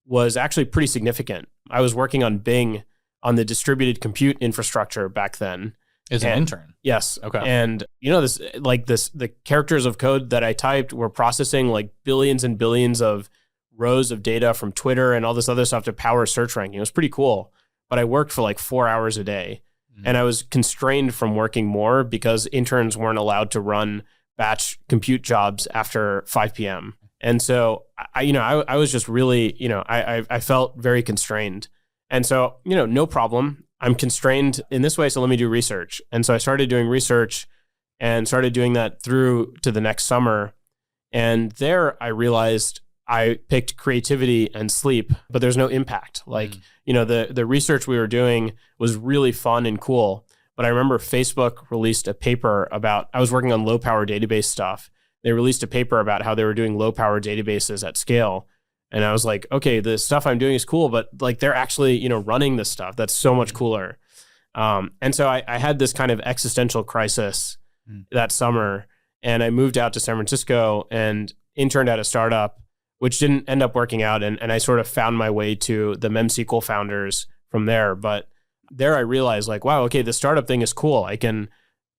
was actually pretty significant. I was working on Bing on the distributed compute infrastructure back then. As an intern? Yes. Okay. And the characters of code that I typed were processing like billions and billions of rows of data from Twitter and all this other stuff to power search ranking. It was pretty cool. But I worked for like 4 hours a day. And I was constrained from working more because interns weren't allowed to run batch compute jobs after 5 p.m. And so I was just really, I felt very constrained. And so, no problem. I'm constrained in this way, so let me do research. And so I started doing research and started doing that through to the next summer. And there I realized I picked creativity and sleep, but there's no impact. Like, the research we were doing was really fun and cool. But I remember Facebook released a paper about, I was working on low power database stuff. They released a paper about how they were doing low power databases at scale. And I was like, okay, the stuff I'm doing is cool, but like they're actually, running this stuff. That's so much cooler. And so I had this kind of existential crisis that summer, and I moved out to San Francisco and interned at a startup, which didn't end up working out. And I sort of found my way to the MemSQL founders from there. But there I realized like, wow, okay, the startup thing is cool. I can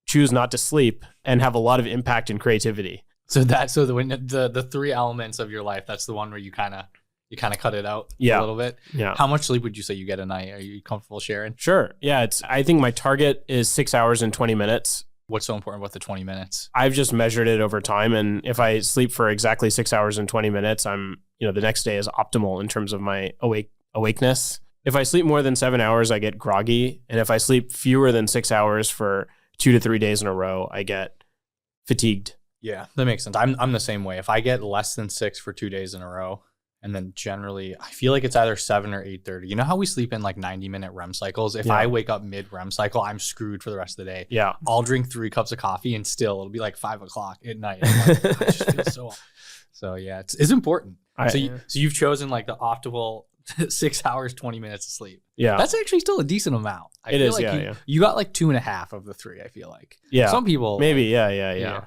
choose not to sleep and have a lot of impact and creativity. So the 3 elements of your life, that's the one where you kind of, You kind of cut it out a Yeah. little bit. Yeah. How much sleep would you say you get a night? Are you comfortable sharing? Sure. Yeah. I think my target is 6 hours and 20 minutes. What's so important about the 20 minutes? I've just measured it over time. And if I sleep for exactly 6 hours and 20 minutes, the next day is optimal in terms of my awakeness. If I sleep more than 7 hours, I get groggy. And if I sleep fewer than 6 hours for 2 to 3 days in a row, I get fatigued. Yeah, that makes sense. I'm the same way. If I get less than 6 for 2 days in a row, and then generally I feel like it's either 7 or 8:30. You know how we sleep in like 90-minute REM cycles? If I wake up mid REM cycle, I'm screwed for the rest of the day. Yeah. I'll drink 3 cups of coffee and still it'll be like 5 o'clock at night. I'm like, I just feel so yeah, it's important. So you've chosen like the optimal 6 hours, 20 minutes of sleep. Yeah. That's actually still a decent amount. I It feel is, like you got like 2.5 of the 3, I feel like. Yeah. Some people Maybe. Yeah.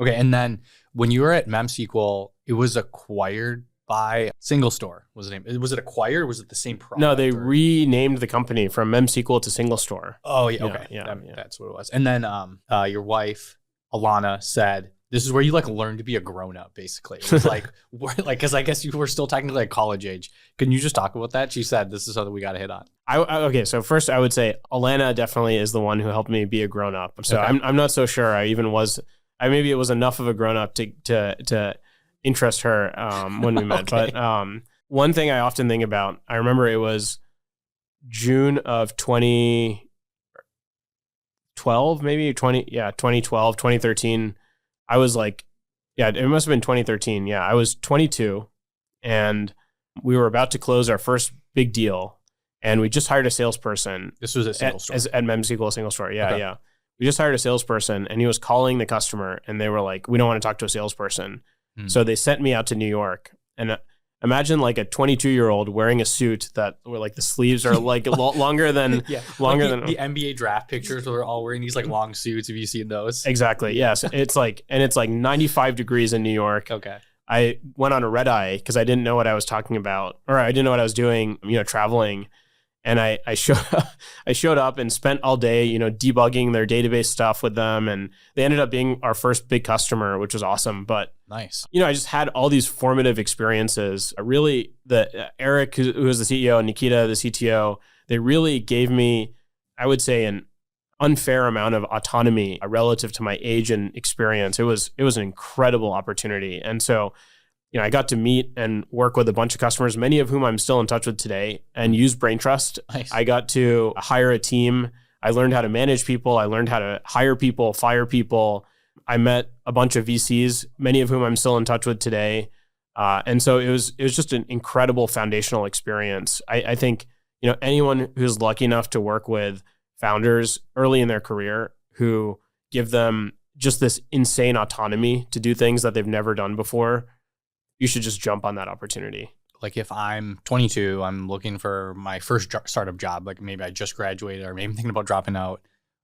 Okay, and then when you were at MemSQL, it was acquired by Single Store, was the name. Was it acquired or was it the same product? No, they renamed the company from MemSQL to Single Store. Oh, yeah, okay. Yeah. That's what it was. And then your wife, Alana, said, this is where you like learn to be a grown-up, basically. It was like, because I guess you were still technically at college age. Can you just talk about that? She said, this is something we got to hit on. Okay, so first I would say Alana definitely is the one who helped me be a grown-up. So okay. I'm not so sure I even was. Maybe it was enough of a grown-up to interest her when we met. Okay. But one thing I often think about, I remember it was June of 2012, maybe 2012, 2013. I was like, it must have been 2013. Yeah, I was 22 and we were about to close our first big deal and we just hired a salesperson. This was a Single Store. At MemSQL Single Store. Yeah, okay. Yeah. We just hired a salesperson and he was calling the customer and they were like, we don't want to talk to a salesperson. So they sent me out to New York and imagine like a 22-year-old wearing a suit that where like the sleeves are like longer than longer than the NBA draft pictures where they're all wearing these like long suits. Have you seen those? Exactly. Yes. It's like 95 degrees in New York. Okay. I went on a red eye because I didn't know what I was talking about or I didn't know what I was doing, traveling. And I showed up and spent all day, debugging their database stuff with them. And they ended up being our first big customer, which was awesome. But nice. I just had all these formative experiences. Really, Eric, who was the CEO, and Nikita, the CTO, they really gave me, I would say, an unfair amount of autonomy relative to my age and experience. It was an incredible opportunity. And so, I got to meet and work with a bunch of customers, many of whom I'm still in touch with today, and use Braintrust. Nice. I got to hire a team. I learned how to manage people. I learned how to hire people, fire people. I met a bunch of VCs, many of whom I'm still in touch with today. And so it was just an incredible foundational experience. I think, anyone who's lucky enough to work with founders early in their career who give them just this insane autonomy to do things that they've never done before, you should just jump on that opportunity. Like if I'm 22, I'm looking for my first startup job, like maybe I just graduated or maybe I'm thinking about dropping out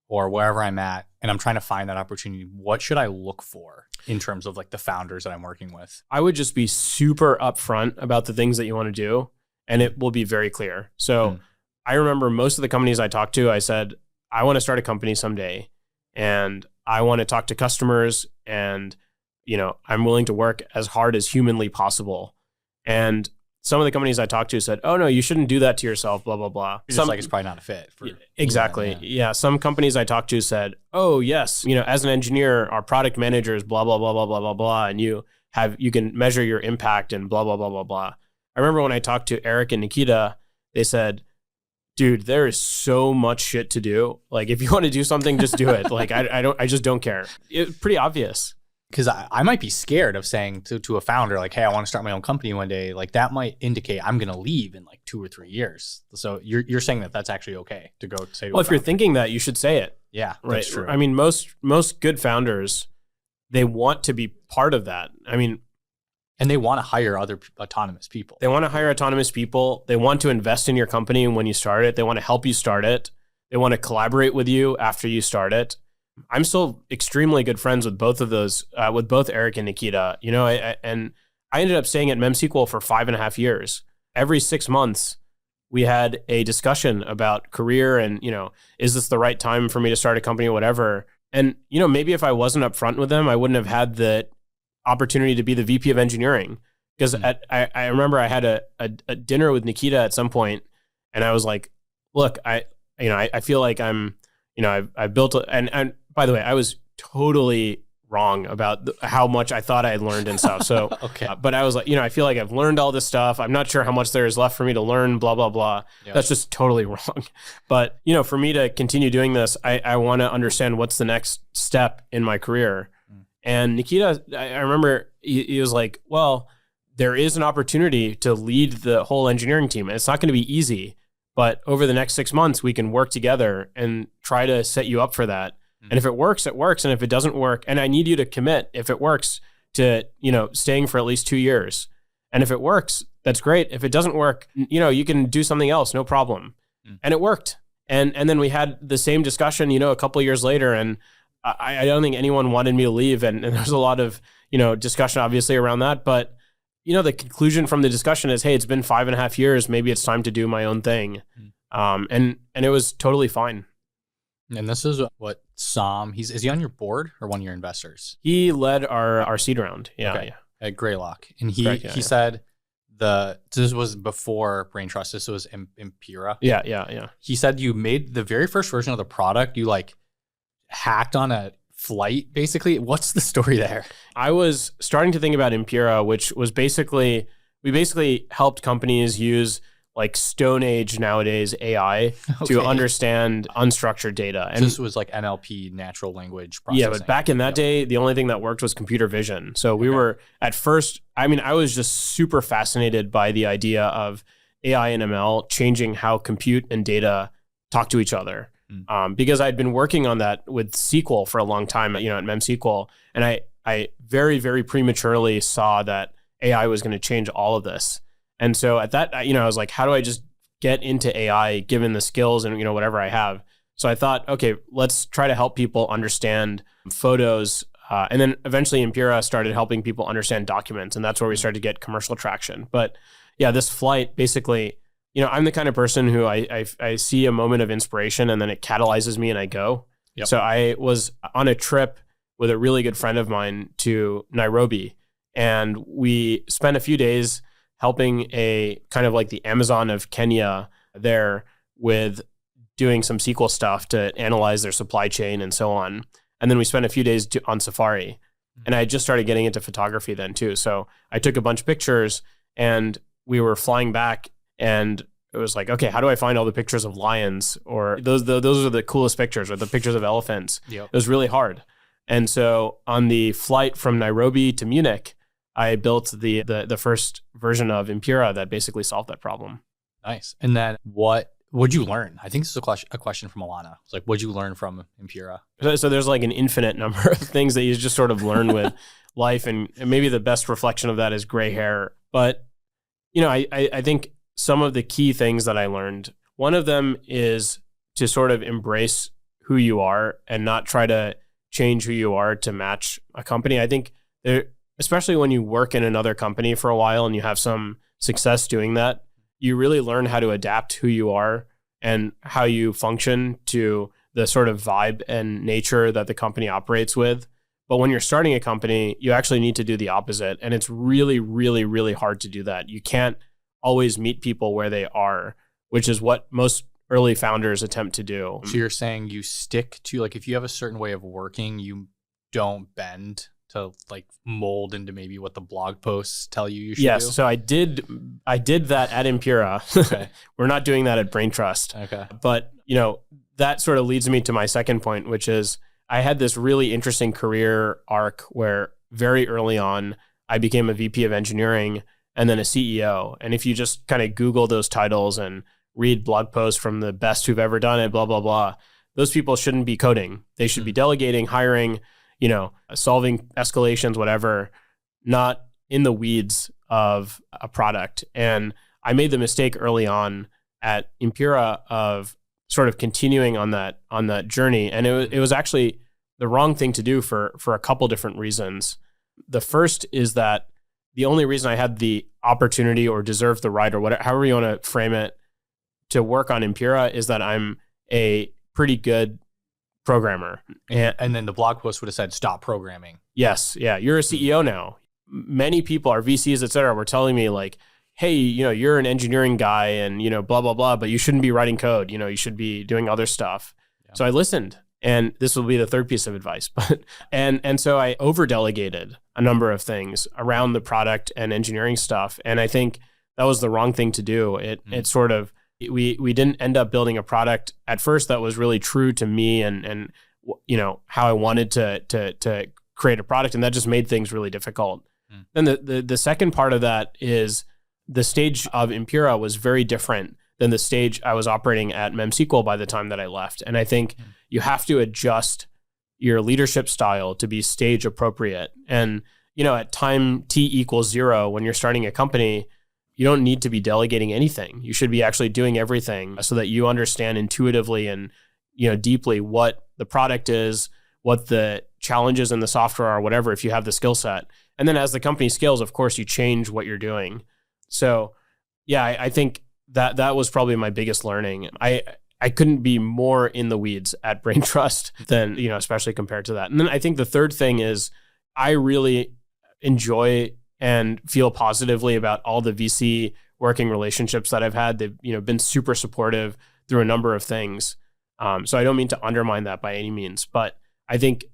or wherever I'm at, and I'm trying to find that opportunity. What should I look for in terms of like the founders that I'm working with? I would just be super upfront about the things that you want to do, and it will be very clear. So I remember most of the companies I talked to, I said, I want to start a company someday, and I want to talk to customers, and I'm willing to work as hard as humanly possible. And some of the companies I talked to said, oh, no, you shouldn't do that to yourself, blah, blah, blah. It's like it's probably not a fit. Exactly. Yeah. Some companies I talked to said, oh, yes, as an engineer, our product managers, blah, blah, blah, blah, blah, blah, blah. And you can measure your impact and blah, blah, blah, blah, blah. I remember when I talked to Eric and Nikita, they said, dude, there is so much shit to do. Like, if you want to do something, just do it. Like, I just don't care. It's pretty obvious. Because I might be scared of saying to a founder, like, hey, I want to start my own company one day. Like that might indicate I'm going to leave in like 2 or 3 years. So you're saying that that's actually okay to go say to well, if you're thinking that, you should say it. Yeah, right. That's true. I mean, most good founders, they want to be part of that. I mean, and they want to hire other autonomous people. They want to hire autonomous people. They want to invest in your company when you start it. They want to help you start it. They want to collaborate with you after you start it. I'm still extremely good friends with both of those, with both Eric and Nikita. And I ended up staying at MemSQL for 5.5 years. Every 6 months, we had a discussion about career and, is this the right time for me to start a company or whatever. And, maybe if I wasn't upfront with them, I wouldn't have had the opportunity to be the VP of engineering Because I remember I had a dinner with Nikita at some point, and I was like, look, I feel like I'm, I've built, and by the way, I was totally wrong about how much I thought I had learned and stuff. So, okay. But I was like, I feel like I've learned all this stuff. I'm not sure how much there is left for me to learn, blah, blah, blah. Yep. That's just totally wrong. But, for me to continue doing this, I want to understand what's the next step in my career. And Nikita, I remember he was like, well, there is an opportunity to lead the whole engineering team. And it's not going to be easy, but over the next 6 months, we can work together and try to set you up for that. And if it works, it works. And if it doesn't work, and I need you to commit, if it works, to, staying for at least 2 years. And if it works, that's great. If it doesn't work, you can do something else, no problem. And it worked. And then we had the same discussion, a couple of years later, and I don't think anyone wanted me to leave. And there's a lot of, discussion obviously around that. But, the conclusion from the discussion is, hey, it's been 5.5 years. Maybe it's time to do my own thing. And it was totally fine. And this is what Sam, is he on your board or one of your investors? He led our seed round. Yeah. Okay. At Greylock. And he said this was before Braintrust. This was Impera. Yeah. He said you made the very first version of the product. You hacked on a flight, basically. What's the story there? I was starting to think about Impera, which was we basically helped companies use Stone Age nowadays AI to understand unstructured data. And this was NLP, natural language processing. Yeah, but back in that day, the only thing that worked was computer vision. So we were at first, I was just super fascinated by the idea of AI and ML changing how compute and data talk to each other. Because I'd been working on that with SQL for a long time, at MemSQL. And I very, very prematurely saw that AI was going to change all of this. And so at that, I was like, how do I just get into AI given the skills and, whatever I have? So I thought, okay, let's try to help people understand photos. And then eventually Impera started helping people understand documents. And that's where we started to get commercial traction. But yeah, this flight basically, I'm the kind of person who I see a moment of inspiration and then it catalyzes me and I go. Yep. So I was on a trip with a really good friend of mine to Nairobi. And we spent a few days helping a kind of the Amazon of Kenya there with doing some SQL stuff to analyze their supply chain and so on. And then we spent a few days on safari. And I just started getting into photography then too. So I took a bunch of pictures and we were flying back and it was like, okay, how do I find all the pictures of lions? Or those are the coolest pictures, or the pictures of elephants. Yep. It was really hard. And so on the flight from Nairobi to Munich, I built the first version of Impera that basically solved that problem. Nice. And then what'd you learn? I think this is a question from Alana. It's what'd you learn from Impera? So there's an infinite number of things that you just sort of learn with life. And maybe the best reflection of that is gray hair. But, I think some of the key things that I learned, one of them is to sort of embrace who you are and not try to change who you are to match a company. I think especially when you work in another company for a while and you have some success doing that, you really learn how to adapt who you are and how you function to the sort of vibe and nature that the company operates with. But when you're starting a company, you actually need to do the opposite. And it's really, really, really hard to do that. You can't always meet people where they are, which is what most early founders attempt to do. So you're saying you stick to, if you have a certain way of working, you don't bend to mold into maybe what the blog posts tell you should do? Yes. So I did that at Impera. Okay. We're not doing that at Braintrust. Okay. But, that sort of leads me to my second point, which is I had this really interesting career arc where very early on, I became a VP of engineering and then a CEO. And if you just kind of Google those titles and read blog posts from the best who've ever done it, blah, blah, blah, those people shouldn't be coding. They should be delegating, hiring, solving escalations, whatever, not in the weeds of a product. And I made the mistake early on at Impera of sort of continuing on that journey. And it was actually the wrong thing to do for a couple different reasons. The first is that the only reason I had the opportunity or deserved the right or whatever, however you want to frame it, to work on Impera is that I'm a pretty good programmer. And then the blog post would have said, stop programming. Yes. Yeah. You're a CEO now. many people, our VCs, et cetera, were telling me like, hey, you're an engineering guy and, blah, blah, blah, but you shouldn't be writing code. You should be doing other stuff. Yeah. So I listened, and this will be the third piece of advice. But and so I over-delegated a number of things around the product and engineering stuff. And I think that was the wrong thing to do. It sort of, we didn't end up building a product at first that was really true to me and how I wanted to create a product. And that just made things really difficult. Then the second part of that is the stage of Impera was very different than the stage I was operating at MemSQL by the time that I left. And I think you have to adjust your leadership style to be stage appropriate. And, at time t equals 0, when you're starting a company, you don't need to be delegating anything. You should be actually doing everything so that you understand intuitively and, deeply what the product is, what the challenges in the software are, whatever, if you have the skill set. And then as the company scales, of course, you change what you're doing. So, yeah, I think that was probably my biggest learning. I couldn't be more in the weeds at Braintrust than, especially compared to that. And then I think the third thing is I really enjoy and feel positively about all the VC working relationships that I've had. They've, been super supportive through a number of things. So I don't mean to undermine that by any means, but I think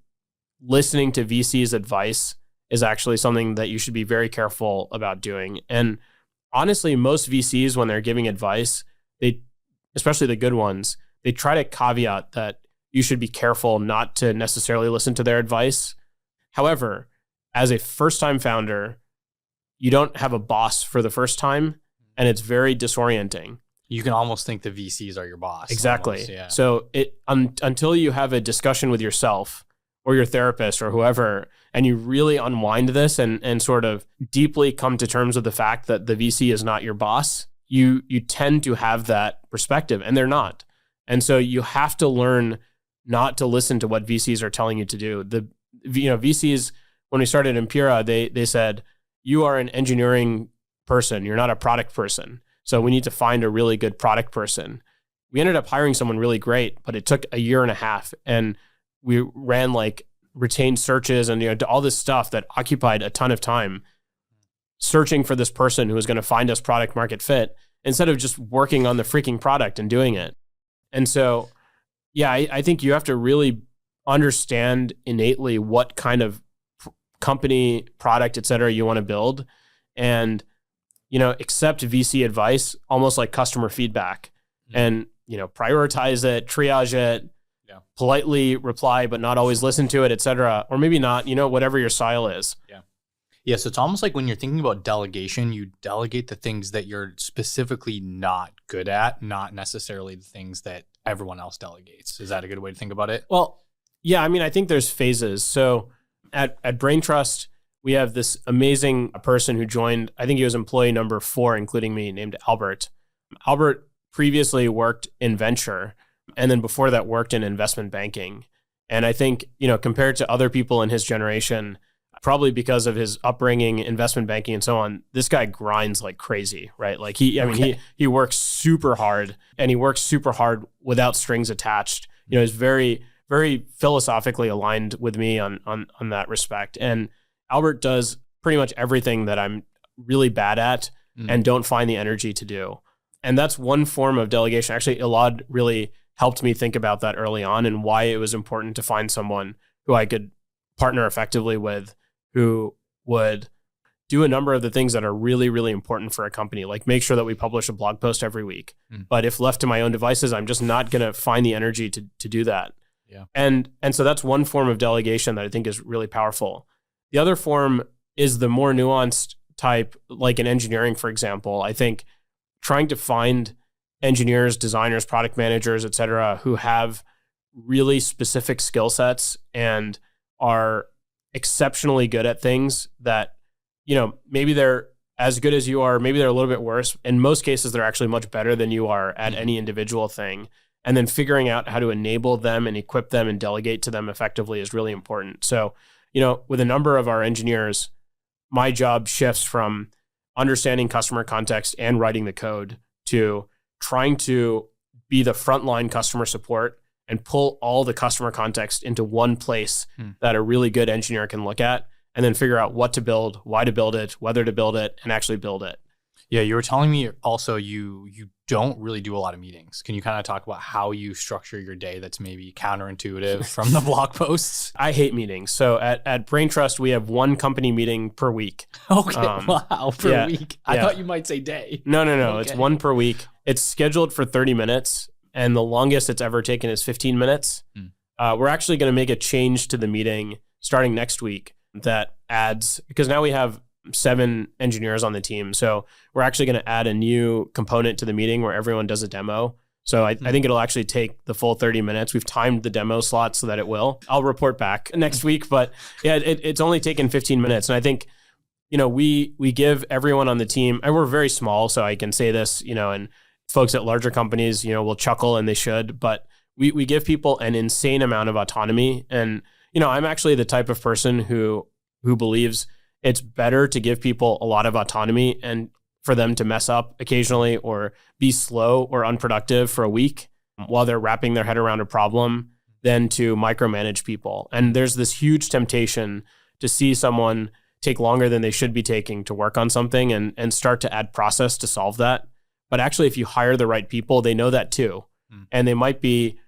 listening to VC's advice is actually something that you should be very careful about doing. And honestly, most VCs, when they're giving advice, especially the good ones, they try to caveat that you should be careful not to necessarily listen to their advice. However, as a first-time founder, you don't have a boss for the first time, and it's very disorienting. You can almost think the VCs are your boss. Exactly. Almost, yeah. So until you have a discussion with yourself or your therapist or whoever, and you really unwind this and sort of deeply come to terms with the fact that the VC is not your boss, you tend to have that perspective, and they're not. And so you have to learn not to listen to what VCs are telling you to do. VCs, when we started Impera, they said, you are an engineering person, you're not a product person. So we need to find a really good product person. We ended up hiring someone really great, but it took a year and a half, and we ran like retained searches and all this stuff that occupied a ton of time searching for this person who was going to find us product market fit instead of just working on the freaking product and doing it. And so, yeah, I think you have to really understand innately what kind of company, product, et cetera, you want to build, and accept VC advice almost like customer feedback, and prioritize it, triage it, politely reply, but not always listen to it, et cetera, or maybe not, whatever your style is. Yeah. So it's almost like when you're thinking about delegation, you delegate the things that you're specifically not good at, not necessarily the things that everyone else delegates. Is that a good way to think about it? Well, yeah, I think there's phases. So at Braintrust, we have this amazing person who joined, I think he was employee number 4, including me, named Albert. Albert previously worked in venture, and then before that worked in investment banking. And I think, compared to other people in his generation, probably because of his upbringing, investment banking and so on, this guy grinds like crazy, right? Like he works super hard, and he works super hard without strings attached. He's very, very philosophically aligned with me on that respect. And Albert does pretty much everything that I'm really bad at and don't find the energy to do. And that's one form of delegation. Actually, Elad really helped me think about that early on and why it was important to find someone who I could partner effectively with, who would do a number of the things that are really, really important for a company, like make sure that we publish a blog post every week. But if left to my own devices, I'm just not going to find the energy to do that. Yeah. And so that's one form of delegation that I think is really powerful. The other form is the more nuanced type, like in engineering, for example. I think trying to find engineers, designers, product managers, et cetera, who have really specific skill sets and are exceptionally good at things that, maybe they're as good as you are, maybe they're a little bit worse. In most cases, they're actually much better than you are at any individual thing. And then figuring out how to enable them and equip them and delegate to them effectively is really important. So, with a number of our engineers, my job shifts from understanding customer context and writing the code to trying to be the frontline customer support and pull all the customer context into one place that a really good engineer can look at and then figure out what to build, why to build it, whether to build it, and actually build it. Yeah, you were telling me also you don't really do a lot of meetings. Can you kind of talk about how you structure your day that's maybe counterintuitive from the blog posts? I hate meetings. So at Braintrust, we have one company meeting per week. Okay, wow, per week. I yeah. thought you might say day. No. Okay. It's one per week. It's scheduled for 30 minutes, and the longest it's ever taken is 15 minutes. We're actually going to make a change to the meeting starting next week that adds, because now we have 7 engineers on the team. So we're actually going to add a new component to the meeting where everyone does a demo. So I think it'll actually take the full 30 minutes. We've timed the demo slot so that it will. I'll report back next week, but yeah, it's only taken 15 minutes. And I think, we give everyone on the team, and we're very small, so I can say this, and folks at larger companies, will chuckle, and they should, but we give people an insane amount of autonomy. And, I'm actually the type of person who believes it's better to give people a lot of autonomy and for them to mess up occasionally or be slow or unproductive for a week while they're wrapping their head around a problem than to micromanage people. And there's this huge temptation to see someone take longer than they should be taking to work on something and start to add process to solve that. But actually, if you hire the right people, they know that too. And they might be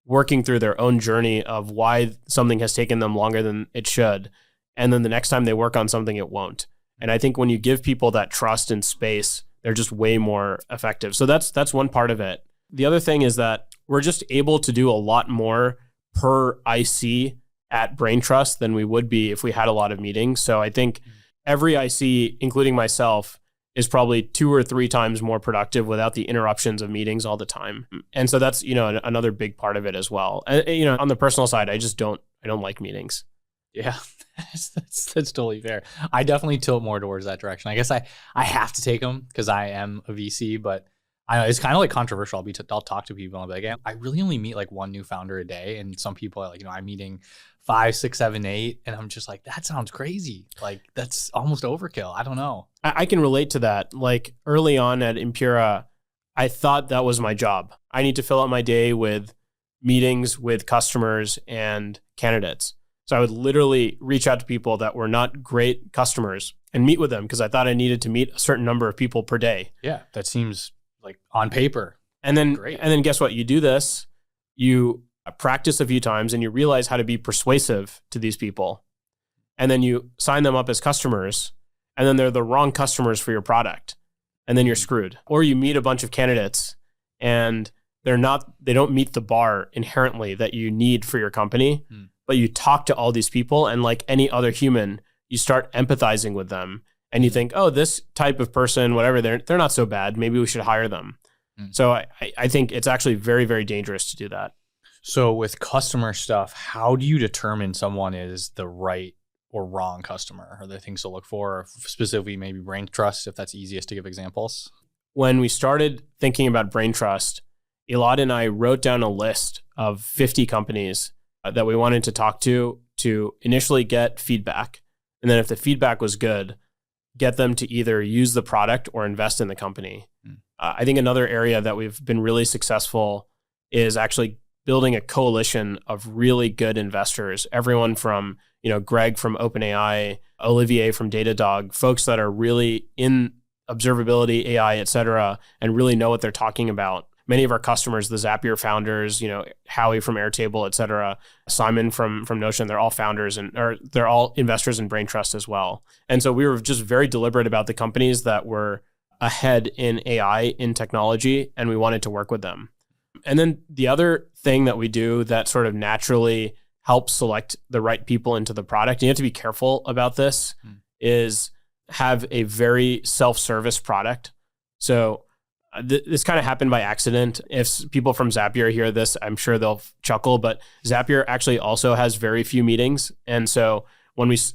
working through their own journey of why something has taken them longer than it should. And then the next time they work on something, it won't. And I think when you give people that trust and space, they're just way more effective. So that's one part of it. The other thing is that we're just able to do a lot more per IC at Braintrust than we would be if we had a lot of meetings. So I think every IC, including myself, is probably 2 or 3 times more productive without the interruptions of meetings all the time. And so that's, another big part of it as well. On the personal side, I don't like meetings. Yeah, that's totally fair. I definitely tilt more towards that direction. I guess I have to take them because I am a VC, but I know it's kind of like controversial. I'll talk to people and I'll be like, I really only meet like one new founder a day. And some people are like, I'm meeting 5, 6, 7, 8. And I'm just like, that sounds crazy. Like that's almost overkill. I don't know. I can relate to that. Like early on at Impura, I thought that was my job. I need to fill out my day with meetings with customers and candidates. So I would literally reach out to people that were not great customers and meet with them because I thought I needed to meet a certain number of people per day. Yeah, that seems like on paper. And then great. And then guess what? You do this, you practice a few times and you realize how to be persuasive to these people. And then you sign them up as customers, and then they're the wrong customers for your product. And then you're screwed. Or you meet a bunch of candidates and they don't meet the bar inherently that you need for your company. But you talk to all these people, and like any other human, you start empathizing with them, and you think, oh, this type of person, whatever, they're not so bad. Maybe we should hire them. So I think it's actually very, very dangerous to do that. So with customer stuff, how do you determine someone is the right or wrong customer? Are there things to look for, or specifically maybe Braintrust, if that's easiest to give examples? When we started thinking about Braintrust, Elad and I wrote down a list of 50 companies that we wanted to talk to initially get feedback. And then if the feedback was good, get them to either use the product or invest in the company. I think another area that we've been really successful is actually building a coalition of really good investors. Everyone from, Greg from OpenAI, Olivier from Datadog, folks that are really in observability, AI, et cetera, and really know what they're talking about. Many of our customers, the Zapier founders, Howie from Airtable, et cetera, Simon from Notion, they're all founders or they're all investors in Braintrust as well. And so we were just very deliberate about the companies that were ahead in AI, in technology, and we wanted to work with them. And then the other thing that we do that sort of naturally helps select the right people into the product, and you have to be careful about this, is have a very self-service product. So this kind of happened by accident. If people from Zapier hear this, I'm sure they'll chuckle, but Zapier actually also has very few meetings. And so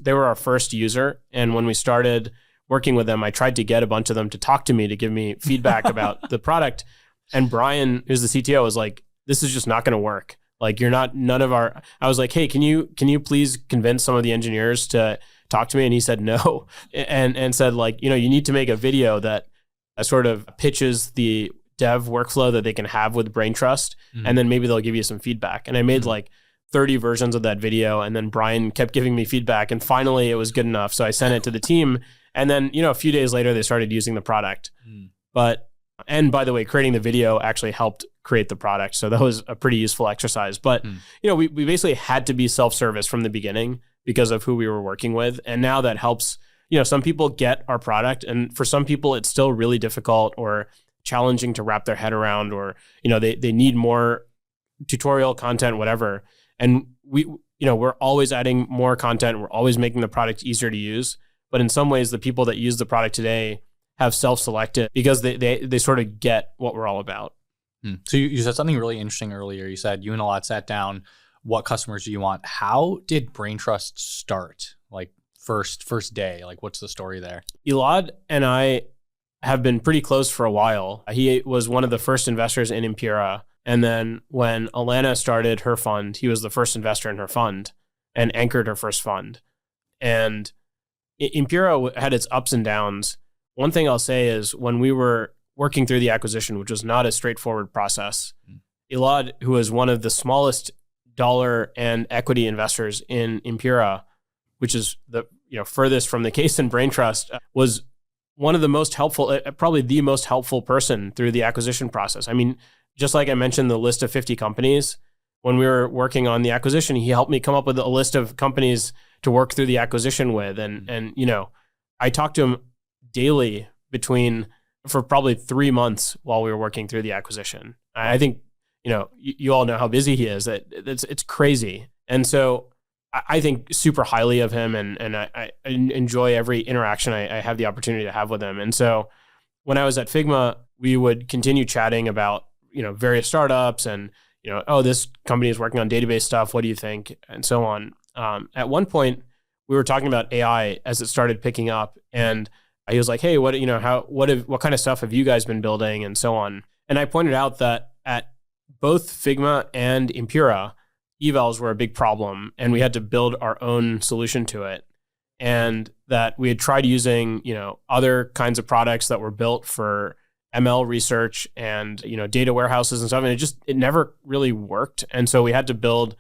they were our first user. And when we started working with them, I tried to get a bunch of them to talk to me, to give me feedback about the product. And Brian, who's the CTO, was like, this is just not going to work. Like I was like, hey, can you please convince some of the engineers to talk to me? And he said no. And said like, you need to make a video that sort of pitches the dev workflow that they can have with Braintrust, and then maybe they'll give you some feedback. And I made like 30 versions of that video. And then Brian kept giving me feedback, and finally it was good enough. So I sent it to the team. And then, a few days later, they started using the product. And by the way, creating the video actually helped create the product. So that was a pretty useful exercise. But, we basically had to be self-service from the beginning because of who we were working with. And now that helps, some people get our product. And for some people, it's still really difficult or challenging to wrap their head around, or, they need more tutorial content, whatever. And we're always adding more content. We're always making the product easier to use. But in some ways, the people that use the product today have self-selected because they sort of get what we're all about. So you said something really interesting earlier. You said you and Elad sat down. What customers do you want? How did Braintrust start? Like first day? Like, what's the story there? Elad and I have been pretty close for a while. He was one of the first investors in Impera. And then when Alana started her fund, he was the first investor in her fund and anchored her first fund. And Impera had its ups and downs. One thing I'll say is when we were working through the acquisition, which was not a straightforward process, Elad, who was one of the smallest dollar and equity investors in Impera, which is the furthest from the case in Braintrust, was one of the most helpful, probably the most helpful person through the acquisition process. I mean, just like I mentioned, the list of 50 companies, when we were working on the acquisition, he helped me come up with a list of companies to work through the acquisition with. And I talked to him daily for probably 3 months while we were working through the acquisition. I think, you all know how busy he is. It's crazy. And so I think super highly of him, and I enjoy every interaction I have the opportunity to have with him. And so when I was at Figma, we would continue chatting about, various startups and, this company is working on database stuff. What do you think? And so on. At one point, we were talking about AI as it started picking up, and he was like, "Hey, what kind of stuff have you guys been building?" and so on. And I pointed out that at both Figma and Impera, evals were a big problem, and we had to build our own solution to it. And that we had tried using, other kinds of products that were built for ML research and, data warehouses and stuff. And it never really worked. And so we had to build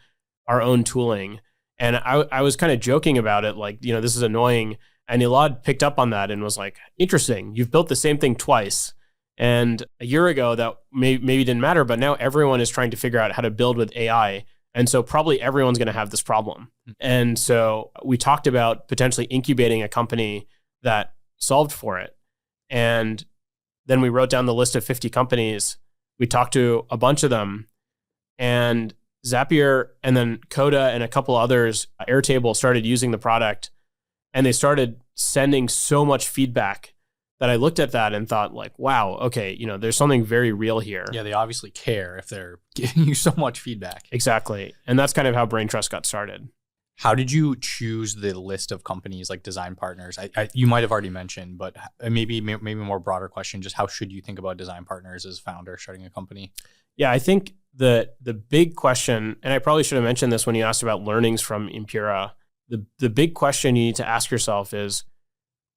our own tooling. And I was kind of joking about it, like, this is annoying. And Elad picked up on that and was like, interesting, you've built the same thing twice. And a year ago that maybe didn't matter, but now everyone is trying to figure out how to build with AI. And so probably everyone's going to have this problem. And so we talked about potentially incubating a company that solved for it. And then we wrote down the list of 50 companies. We talked to a bunch of them, and Zapier and then Coda and a couple others, Airtable, started using the product, and they started sending so much feedback that I looked at that and thought, like, wow, okay, there's something very real here. Yeah, they obviously care if they're giving you so much feedback. Exactly. And that's kind of how Braintrust got started. How did you choose the list of companies, like design partners? You might have already mentioned, but maybe a more broader question, just how should you think about design partners as founder starting a company? Yeah, I think the big question, and I probably should have mentioned this when you asked about learnings from Impera, the big question you need to ask yourself is,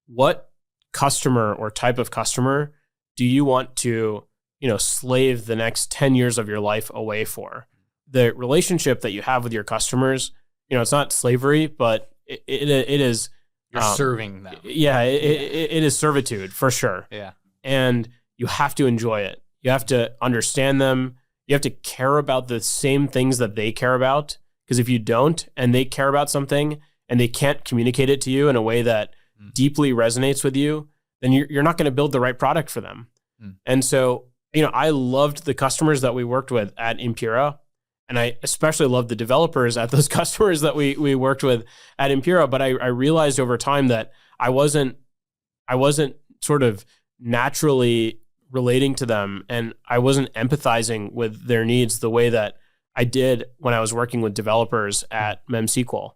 what customer or type of customer do you want to, slave the next 10 years of your life away for? The relationship that you have with your customers, it's not slavery, but it is. You're serving them. Yeah, it is servitude for sure. Yeah. And you have to enjoy it. You have to understand them. You have to care about the same things that they care about. Because if you don't, and they care about something, and they can't communicate it to you in a way that deeply resonates with you, then you're not going to build the right product for them. And so, I loved the customers that we worked with at Impera. And I especially loved the developers at those customers that we worked with at Impera. But I realized over time that I wasn't sort of naturally relating to them, and I wasn't empathizing with their needs the way that I did when I was working with developers at MemSQL.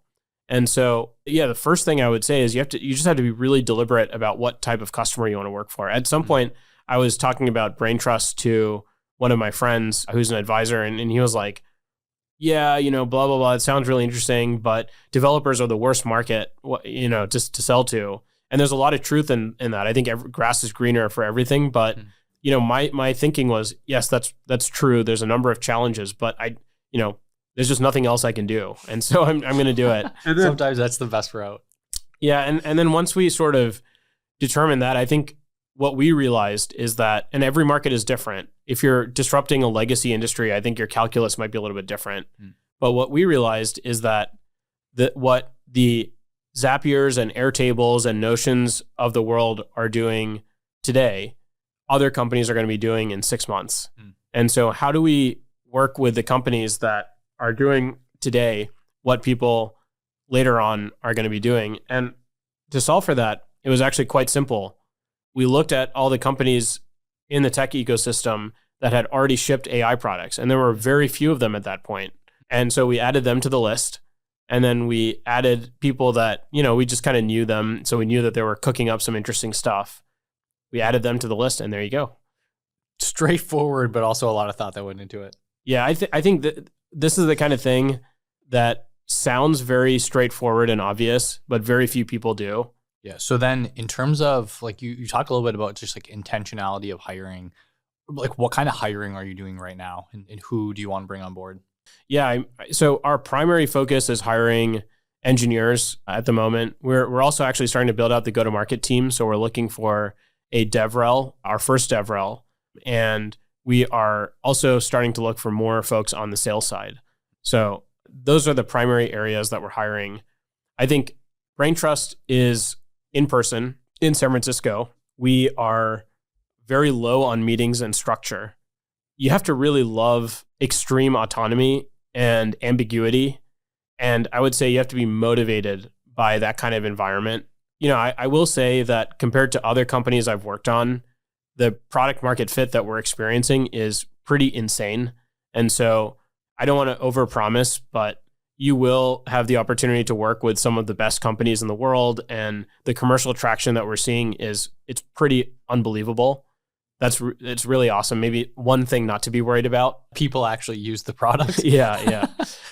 And so, yeah, the first thing I would say is you just have to be really deliberate about what type of customer you want to work for. At some point, I was talking about Braintrust to one of my friends who's an advisor, and he was like, yeah, blah, blah, blah. It sounds really interesting, but developers are the worst market, just to sell to. And there's a lot of truth in that. I think grass is greener for everything. But, my thinking was, yes, that's true. There's a number of challenges, but there's just nothing else I can do. And so I'm going to do it. Sometimes that's the best route. Yeah. And then once we sort of determine that, I think what we realized is that, and every market is different. If you're disrupting a legacy industry, I think your calculus might be a little bit different. But what we realized is that what the Zapiers and Airtables and Notions of the world are doing today, other companies are going to be doing in 6 months. And so how do we work with the companies that are doing today what people later on are going to be doing? And to solve for that, it was actually quite simple. We looked at all the companies in the tech ecosystem that had already shipped AI products, and there were very few of them at that point. And so we added them to the list. And then we added people that, we just kind of knew them. So we knew that they were cooking up some interesting stuff. We added them to the list, and there you go. Straightforward, but also a lot of thought that went into it. Yeah, I think that this is the kind of thing that sounds very straightforward and obvious, but very few people do. Yeah. So then in terms of like, you talk a little bit about just like intentionality of hiring, like what kind of hiring are you doing right now, and who do you want to bring on board? Yeah. So our primary focus is hiring engineers at the moment. We're also actually starting to build out the go-to-market team. So we're looking for a DevRel, our first DevRel. And we are also starting to look for more folks on the sales side. So those are the primary areas that we're hiring. I think Braintrust is in person in San Francisco. We are very low on meetings and structure. You have to really love extreme autonomy and ambiguity. And I would say you have to be motivated by that kind of environment. I will say that compared to other companies I've worked on, the product market fit that we're experiencing is pretty insane. And so I don't want to overpromise, but you will have the opportunity to work with some of the best companies in the world. And the commercial traction that we're seeing it's pretty unbelievable. It's really awesome. Maybe one thing not to be worried about. People actually use the product. Yeah.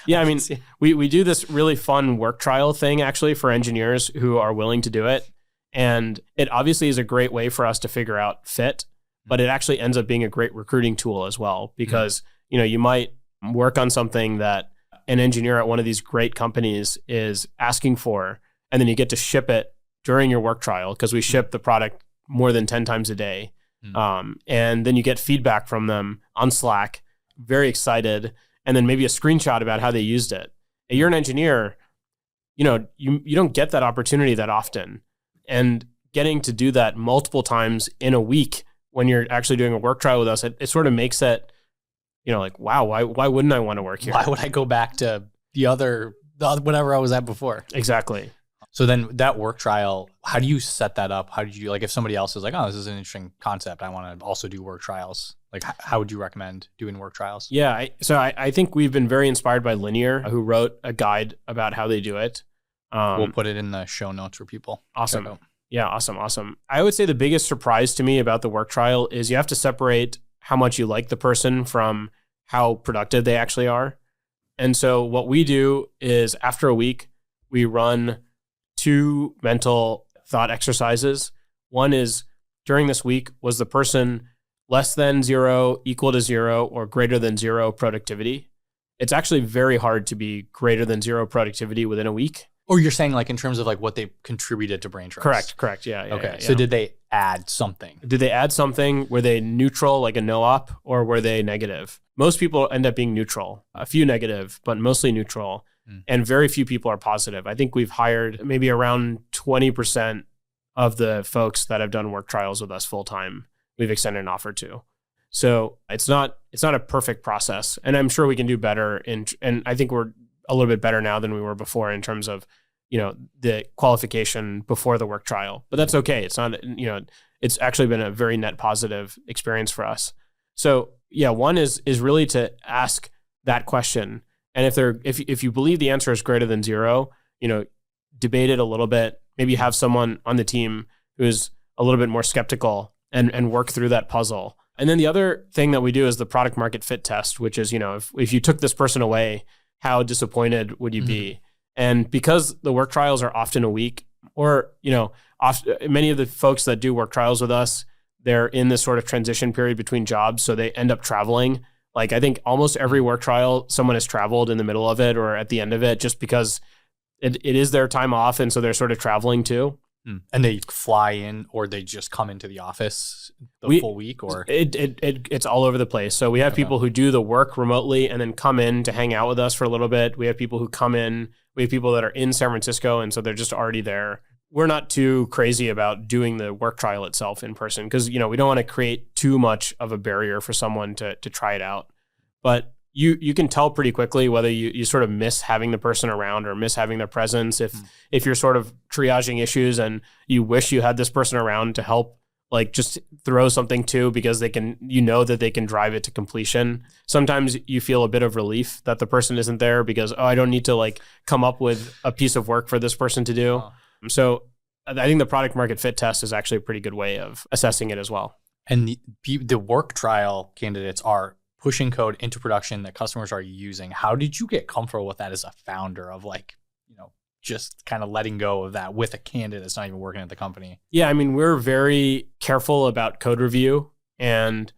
I mean, we do this really fun work trial thing actually for engineers who are willing to do it. And it obviously is a great way for us to figure out fit, but it actually ends up being a great recruiting tool as well, because, you might work on something that an engineer at one of these great companies is asking for, and then you get to ship it during your work trial, because we ship the product more than 10 times a day. And then you get feedback from them on Slack, very excited, and then maybe a screenshot about how they used it. And you're an engineer, you don't get that opportunity that often. And getting to do that multiple times in a week when you're actually doing a work trial with us, it sort of makes it, like, wow, why wouldn't I want to work here? Why would I go back to the other whatever I was at before? Exactly. So then that work trial, how do you set that up? How did you, like, if somebody else is like, oh, this is an interesting concept, I want to also do work trials. Like, how would you recommend doing work trials? Yeah. I think we've been very inspired by Linear, who wrote a guide about how they do it. We'll put it in the show notes for people. Awesome. Yeah. Awesome. I would say the biggest surprise to me about the work trial is you have to separate how much you like the person from how productive they actually are. And so what we do is after a week, we run 2 mental thought exercises. One is, during this week, was the person less than 0, equal to 0, or greater than 0 productivity? It's actually very hard to be greater than 0 productivity within a week. Or you're saying like in terms of like what they contributed to Braintrust? Correct. Yeah. Okay. So did they add something? Did they add something? Were they neutral, like a no-op, or were they negative? Most people end up being neutral, a few negative, but mostly neutral. And very few people are positive. I think we've hired maybe around 20% of the folks that have done work trials with us full time, we've extended an offer to. So it's not a perfect process, and I'm sure we can do better. And I think we're a little bit better now than we were before in terms of, the qualification before the work trial. But that's okay. It's not, it's actually been a very net positive experience for us. So yeah, one is really to ask that question. And if you believe the answer is greater than 0, debate it a little bit. Maybe have someone on the team who's a little bit more skeptical and work through that puzzle. And then the other thing that we do is the product market fit test, which is, if you took this person away, how disappointed would you be? And because the work trials are often a week, or, many of the folks that do work trials with us, they're in this sort of transition period between jobs. So they end up traveling Like I think almost every work trial, someone has traveled in the middle of it or at the end of it, just because it is their time off. And so they're sort of traveling too. And they fly in, or they just come into the office the full week, or it's all over the place. So we have people who do the work remotely and then come in to hang out with us for a little bit. We have people who come in. We have people that are in San Francisco, and so they're just already there. We're not too crazy about doing the work trial itself in person because, we don't want to create too much of a barrier for someone to try it out. But you can tell pretty quickly whether you sort of miss having the person around or miss having their presence. If you're sort of triaging issues and you wish you had this person around to help, like just throw something to because they can, that they can drive it to completion. Sometimes you feel a bit of relief that the person isn't there because, I don't need to like come up with a piece of work for this person to do. So I think the product market fit test is actually a pretty good way of assessing it as well. And the work trial candidates are pushing code into production that customers are using. How did you get comfortable with that as a founder of just kind of letting go of that with a candidate that's not even working at the company? Yeah, I mean, we're very careful about code review, and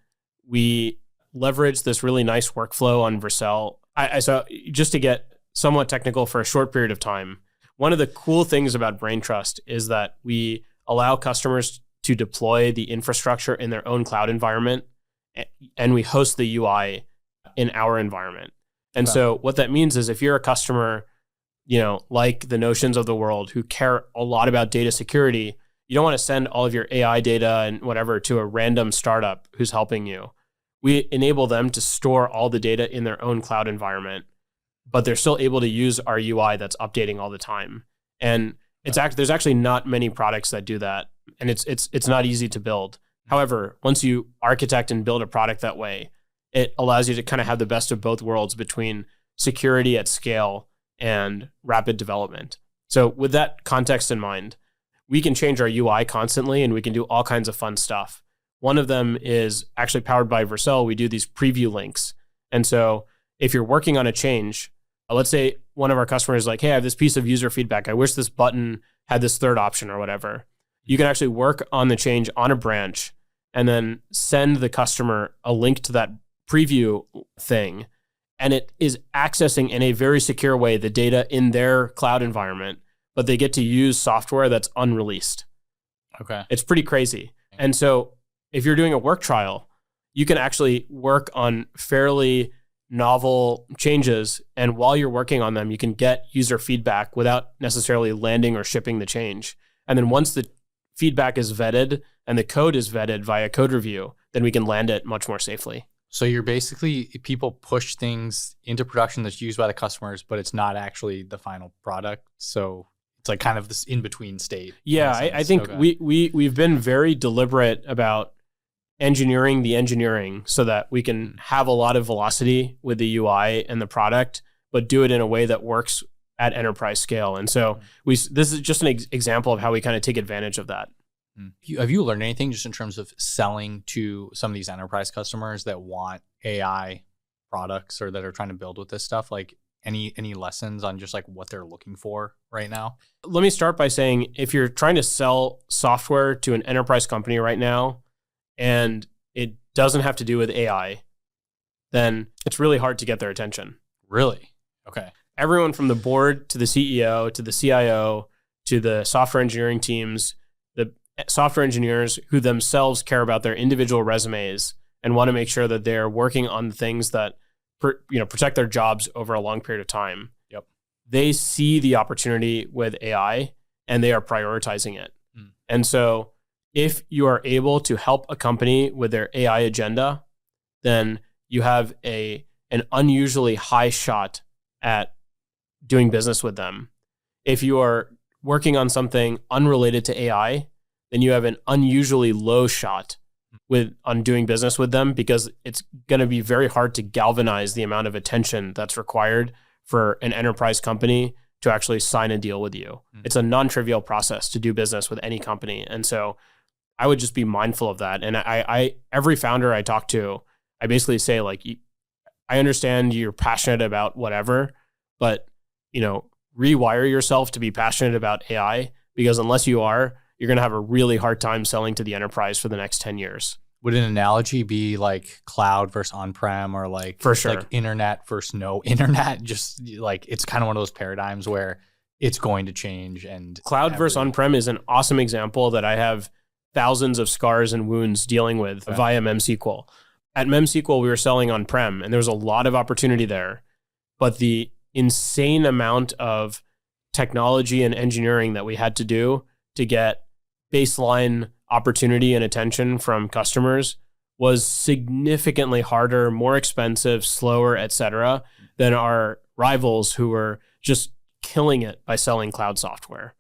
we leverage this really nice workflow on Vercel. So just to get somewhat technical for a short period of time, one of the cool things about Braintrust is that we allow customers to deploy the infrastructure in their own cloud environment, and we host the UI in our environment. And so what that means is if you're a customer, like the Notions of the world who care a lot about data security, you don't want to send all of your AI data and whatever to a random startup who's helping you. We enable them to store all the data in their own cloud environment, but they're still able to use our UI that's updating all the time. And there's actually not many products that do that, and it's not easy to build. However, once you architect and build a product that way, it allows you to kind of have the best of both worlds between security at scale and rapid development. So with that context in mind, we can change our UI constantly and we can do all kinds of fun stuff. One of them is actually powered by Vercel. We do these preview links. And so if you're working on a change, let's say one of our customers is like, hey, I have this piece of user feedback. I wish this button had this third option or whatever. You can actually work on the change on a branch and then send the customer a link to that preview thing. And it is accessing in a very secure way the data in their cloud environment, but they get to use software that's unreleased. Okay. It's pretty crazy. And so if you're doing a work trial, you can actually work on fairly novel changes. And while you're working on them, you can get user feedback without necessarily landing or shipping the change. And then once the feedback is vetted and the code is vetted via code review, then we can land it much more safely. So you're basically, people push things into production that's used by the customers, but it's not actually the final product. So it's like kind of this in-between state. Yeah, I think we've been very deliberate about engineering the engineering so that we can have a lot of velocity with the UI and the product, but do it in a way that works at enterprise scale. And so this is just an example of how we kind of take advantage of that. Have you learned anything just in terms of selling to some of these enterprise customers that want AI products or that are trying to build with this stuff? Like any lessons on just like what they're looking for right now? Let me start by saying, if you're trying to sell software to an enterprise company right now, and it doesn't have to do with AI, then it's really hard to get their attention. Really? Okay. Everyone from the board to the CEO to the CIO to the software engineering teams, the software engineers who themselves care about their individual resumes and want to make sure that they're working on things that protect their jobs over a long period of time. Yep. They see the opportunity with AI and they are prioritizing it. And so if you are able to help a company with their AI agenda, then you have an unusually high shot at doing business with them. If you are working on something unrelated to AI, then you have an unusually low shot on doing business with them, because it's going to be very hard to galvanize the amount of attention that's required for an enterprise company to actually sign a deal with you. It's a non-trivial process to do business with any company. And so I would just be mindful of that. And I every founder I talk to, I basically say, like, I understand you're passionate about whatever, but rewire yourself to be passionate about AI, because unless you are, you're going to have a really hard time selling to the enterprise for the next 10 years. Would an analogy be like cloud versus on-prem, or like For sure. like internet versus no internet? Just like it's kind of one of those paradigms where it's going to change. And Cloud versus on-prem is an awesome example that I have thousands of scars and wounds dealing with via MemSQL. At MemSQL, we were selling on-prem, and there was a lot of opportunity there. But the insane amount of technology and engineering that we had to do to get baseline opportunity and attention from customers was significantly harder, more expensive, slower, et cetera, than our rivals who were just killing it by selling cloud software.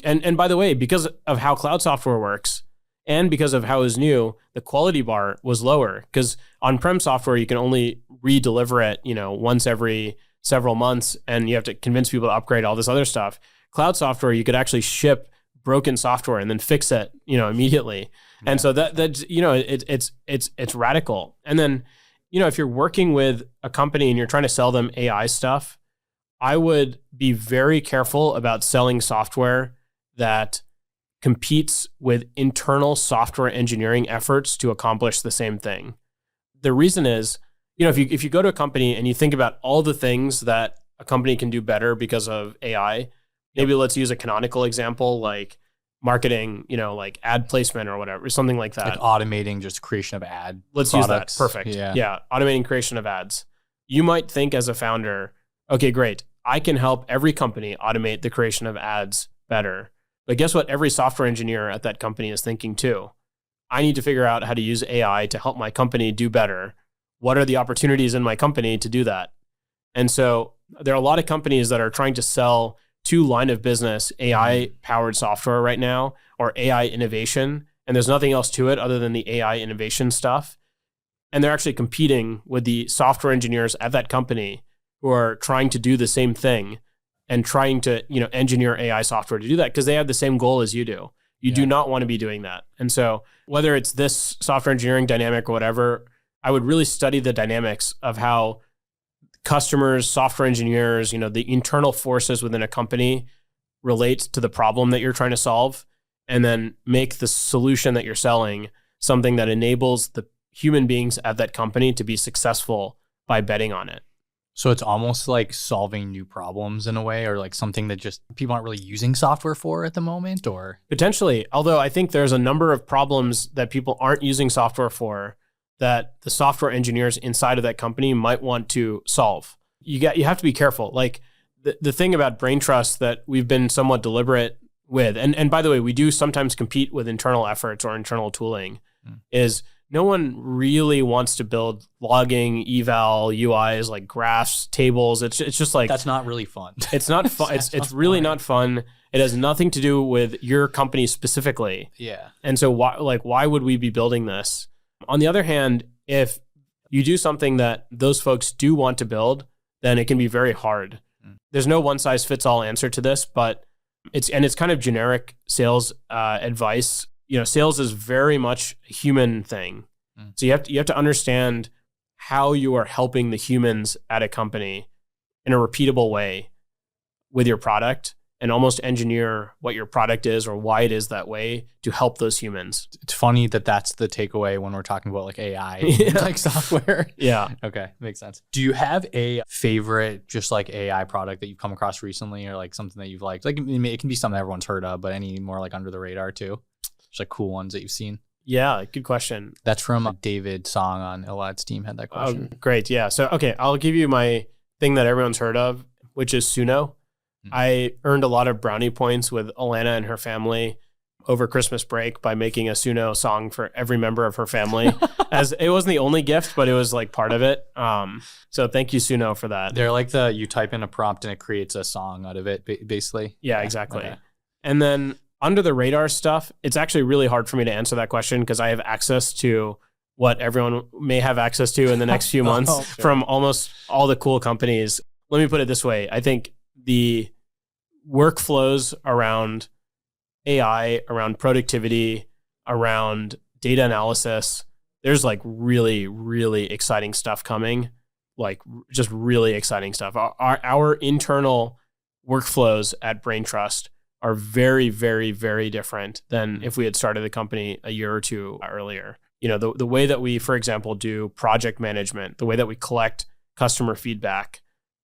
And by the way, because of how cloud software works and because of how it was new, the quality bar was lower, because on-prem software, you can only re-deliver it, once every several months, and you have to convince people to upgrade, all this other stuff. Cloud software, you could actually ship broken software and then fix it, immediately. Yeah. And so that's it's radical. And then, if you're working with a company and you're trying to sell them AI stuff, I would be very careful about selling software that competes with internal software engineering efforts to accomplish the same thing. The reason is, if you go to a company and you think about all the things that a company can do better because of AI, maybe let's use a canonical example like marketing, like ad placement or whatever, something like that. Like automating just creation of ad Let's products. Use that. Perfect. Yeah. Automating creation of ads. You might think as a founder, okay, great. I can help every company automate the creation of ads better. But guess what? Every software engineer at that company is thinking too. I need to figure out how to use AI to help my company do better. What are the opportunities in my company to do that? And so there are a lot of companies that are trying to sell to line of business AI powered software right now, or AI innovation. And there's nothing else to it other than the AI innovation stuff. And they're actually competing with the software engineers at that company who are trying to do the same thing and trying to, engineer AI software to do that, because they have the same goal as you do. You do not want to be doing that. And so whether it's this software engineering dynamic or whatever, I would really study the dynamics of how customers, software engineers, the internal forces within a company relate to the problem that you're trying to solve, and then make the solution that you're selling something that enables the human beings at that company to be successful by betting on it. So it's almost like solving new problems in a way, or like something that just people aren't really using software for at the moment, or potentially. Although I think there's a number of problems that people aren't using software for that the software engineers inside of that company might want to solve. You have to be careful. Like the thing about Braintrust that we've been somewhat deliberate with, and by the way, we do sometimes compete with internal efforts or internal tooling, is no one really wants to build logging, eval, UIs, like graphs, tables. It's just like, that's not really fun. It's not fun. It's really not fun. It has nothing to do with your company specifically. Yeah. And so why would we be building this? On the other hand, if you do something that those folks do want to build, then it can be very hard. There's no one size fits all answer to this, but it's kind of generic sales advice. Sales is very much a human thing. So you have to understand how you are helping the humans at a company in a repeatable way with your product, and almost engineer what your product is or why it is that way to help those humans. It's funny that that's the takeaway when we're talking about like AI, like software. Yeah. Okay. Makes sense. Do you have a favorite just like AI product that you've come across recently, or like something that you've liked? Like it can be something everyone's heard of, but any more like under the radar too? Just like cool ones that you've seen. Yeah. Good question. That's from David Song on Elad's team had that question. Oh, great. Yeah. So, okay. I'll give you my thing that everyone's heard of, which is Suno. I earned a lot of brownie points with Alana and her family over Christmas break by making a Suno song for every member of her family. As it wasn't the only gift, but it was like part of it. So thank you, Suno, for that. They're like you type in a prompt and it creates a song out of it, basically. Yeah, exactly. Okay. And then under the radar stuff, it's actually really hard for me to answer that question because I have access to what everyone may have access to in the next few months from almost all the cool companies. Let me put it this way. I think the workflows around AI, around productivity, around data analysis, there's like really, really exciting stuff coming, like just really exciting stuff. Our internal workflows at Braintrust are very, very, very different than if we had started the company a year or two earlier. the way that we, for example, do project management, the way that we collect customer feedback,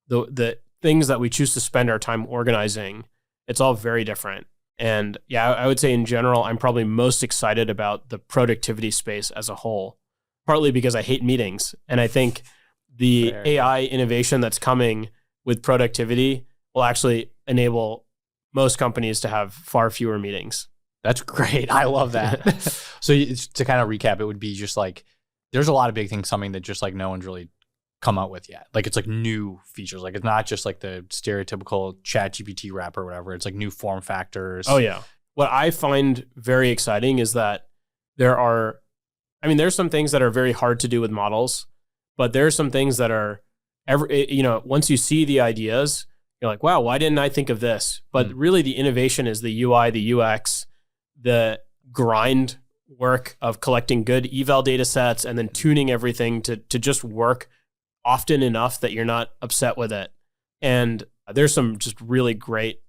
the things that we choose to spend our time organizing, it's all very different. And yeah, I would say in general, I'm probably most excited about the productivity space as a whole, partly because I hate meetings. And I think the AI innovation that's coming with productivity will actually enable most companies to have far fewer meetings. That's great. I love that. So to kind of recap, it would be just like, there's a lot of big things coming that just like no one's really come out with yet. Like it's like new features. Like it's not just like the stereotypical ChatGPT wrap or whatever. It's like new form factors. Oh yeah. What I find very exciting is that there's some things that are very hard to do with models, but there are some things that are once you see the ideas, you're like, wow, why didn't I think of this? But really the innovation is the UI, the UX, the grind work of collecting good eval data sets and then tuning everything to just work often enough that you're not upset with it. And there's some just really great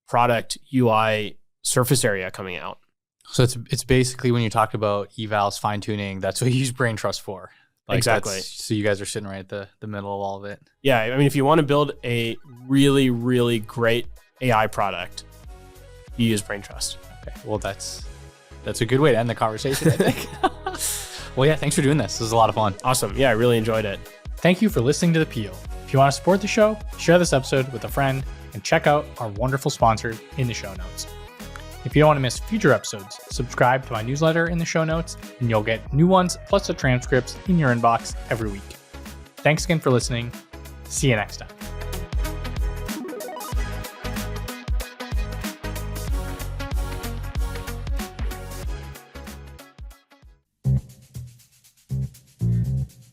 product UI surface area coming out. So it's basically when you talk about evals, fine tuning, that's what you use Braintrust for. Like exactly. So you guys are sitting right at the middle of all of it. Yeah. I mean, if you want to build a really, really great AI product, you use Braintrust. Okay. Well, that's a good way to end the conversation, I think. Well, yeah, thanks for doing this. This was a lot of fun. Awesome. Yeah, I really enjoyed it. Thank you for listening to The Peel. If you want to support the show, share this episode with a friend and check out our wonderful sponsors in the show notes. If you don't want to miss future episodes, subscribe to my newsletter in the show notes and you'll get new ones plus the transcripts in your inbox every week. Thanks again for listening. See you next time.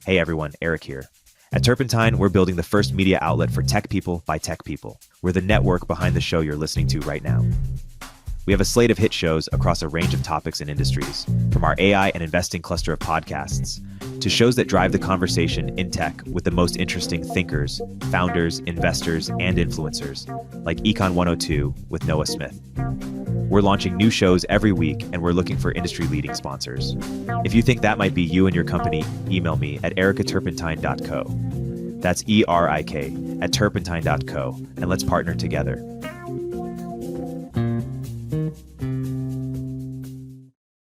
Hey everyone, Eric here. At Turpentine, we're building the first media outlet for tech people by tech people. We're the network behind the show you're listening to right now. We have a slate of hit shows across a range of topics and industries, from our AI and investing cluster of podcasts to shows that drive the conversation in tech with the most interesting thinkers, founders, investors, and influencers, like Econ 102 with Noah Smith. We're launching new shows every week, and we're looking for industry-leading sponsors. If you think that might be you and your company, email me at ericaturpentine.co. That's ERIK at turpentine.co, and let's partner together.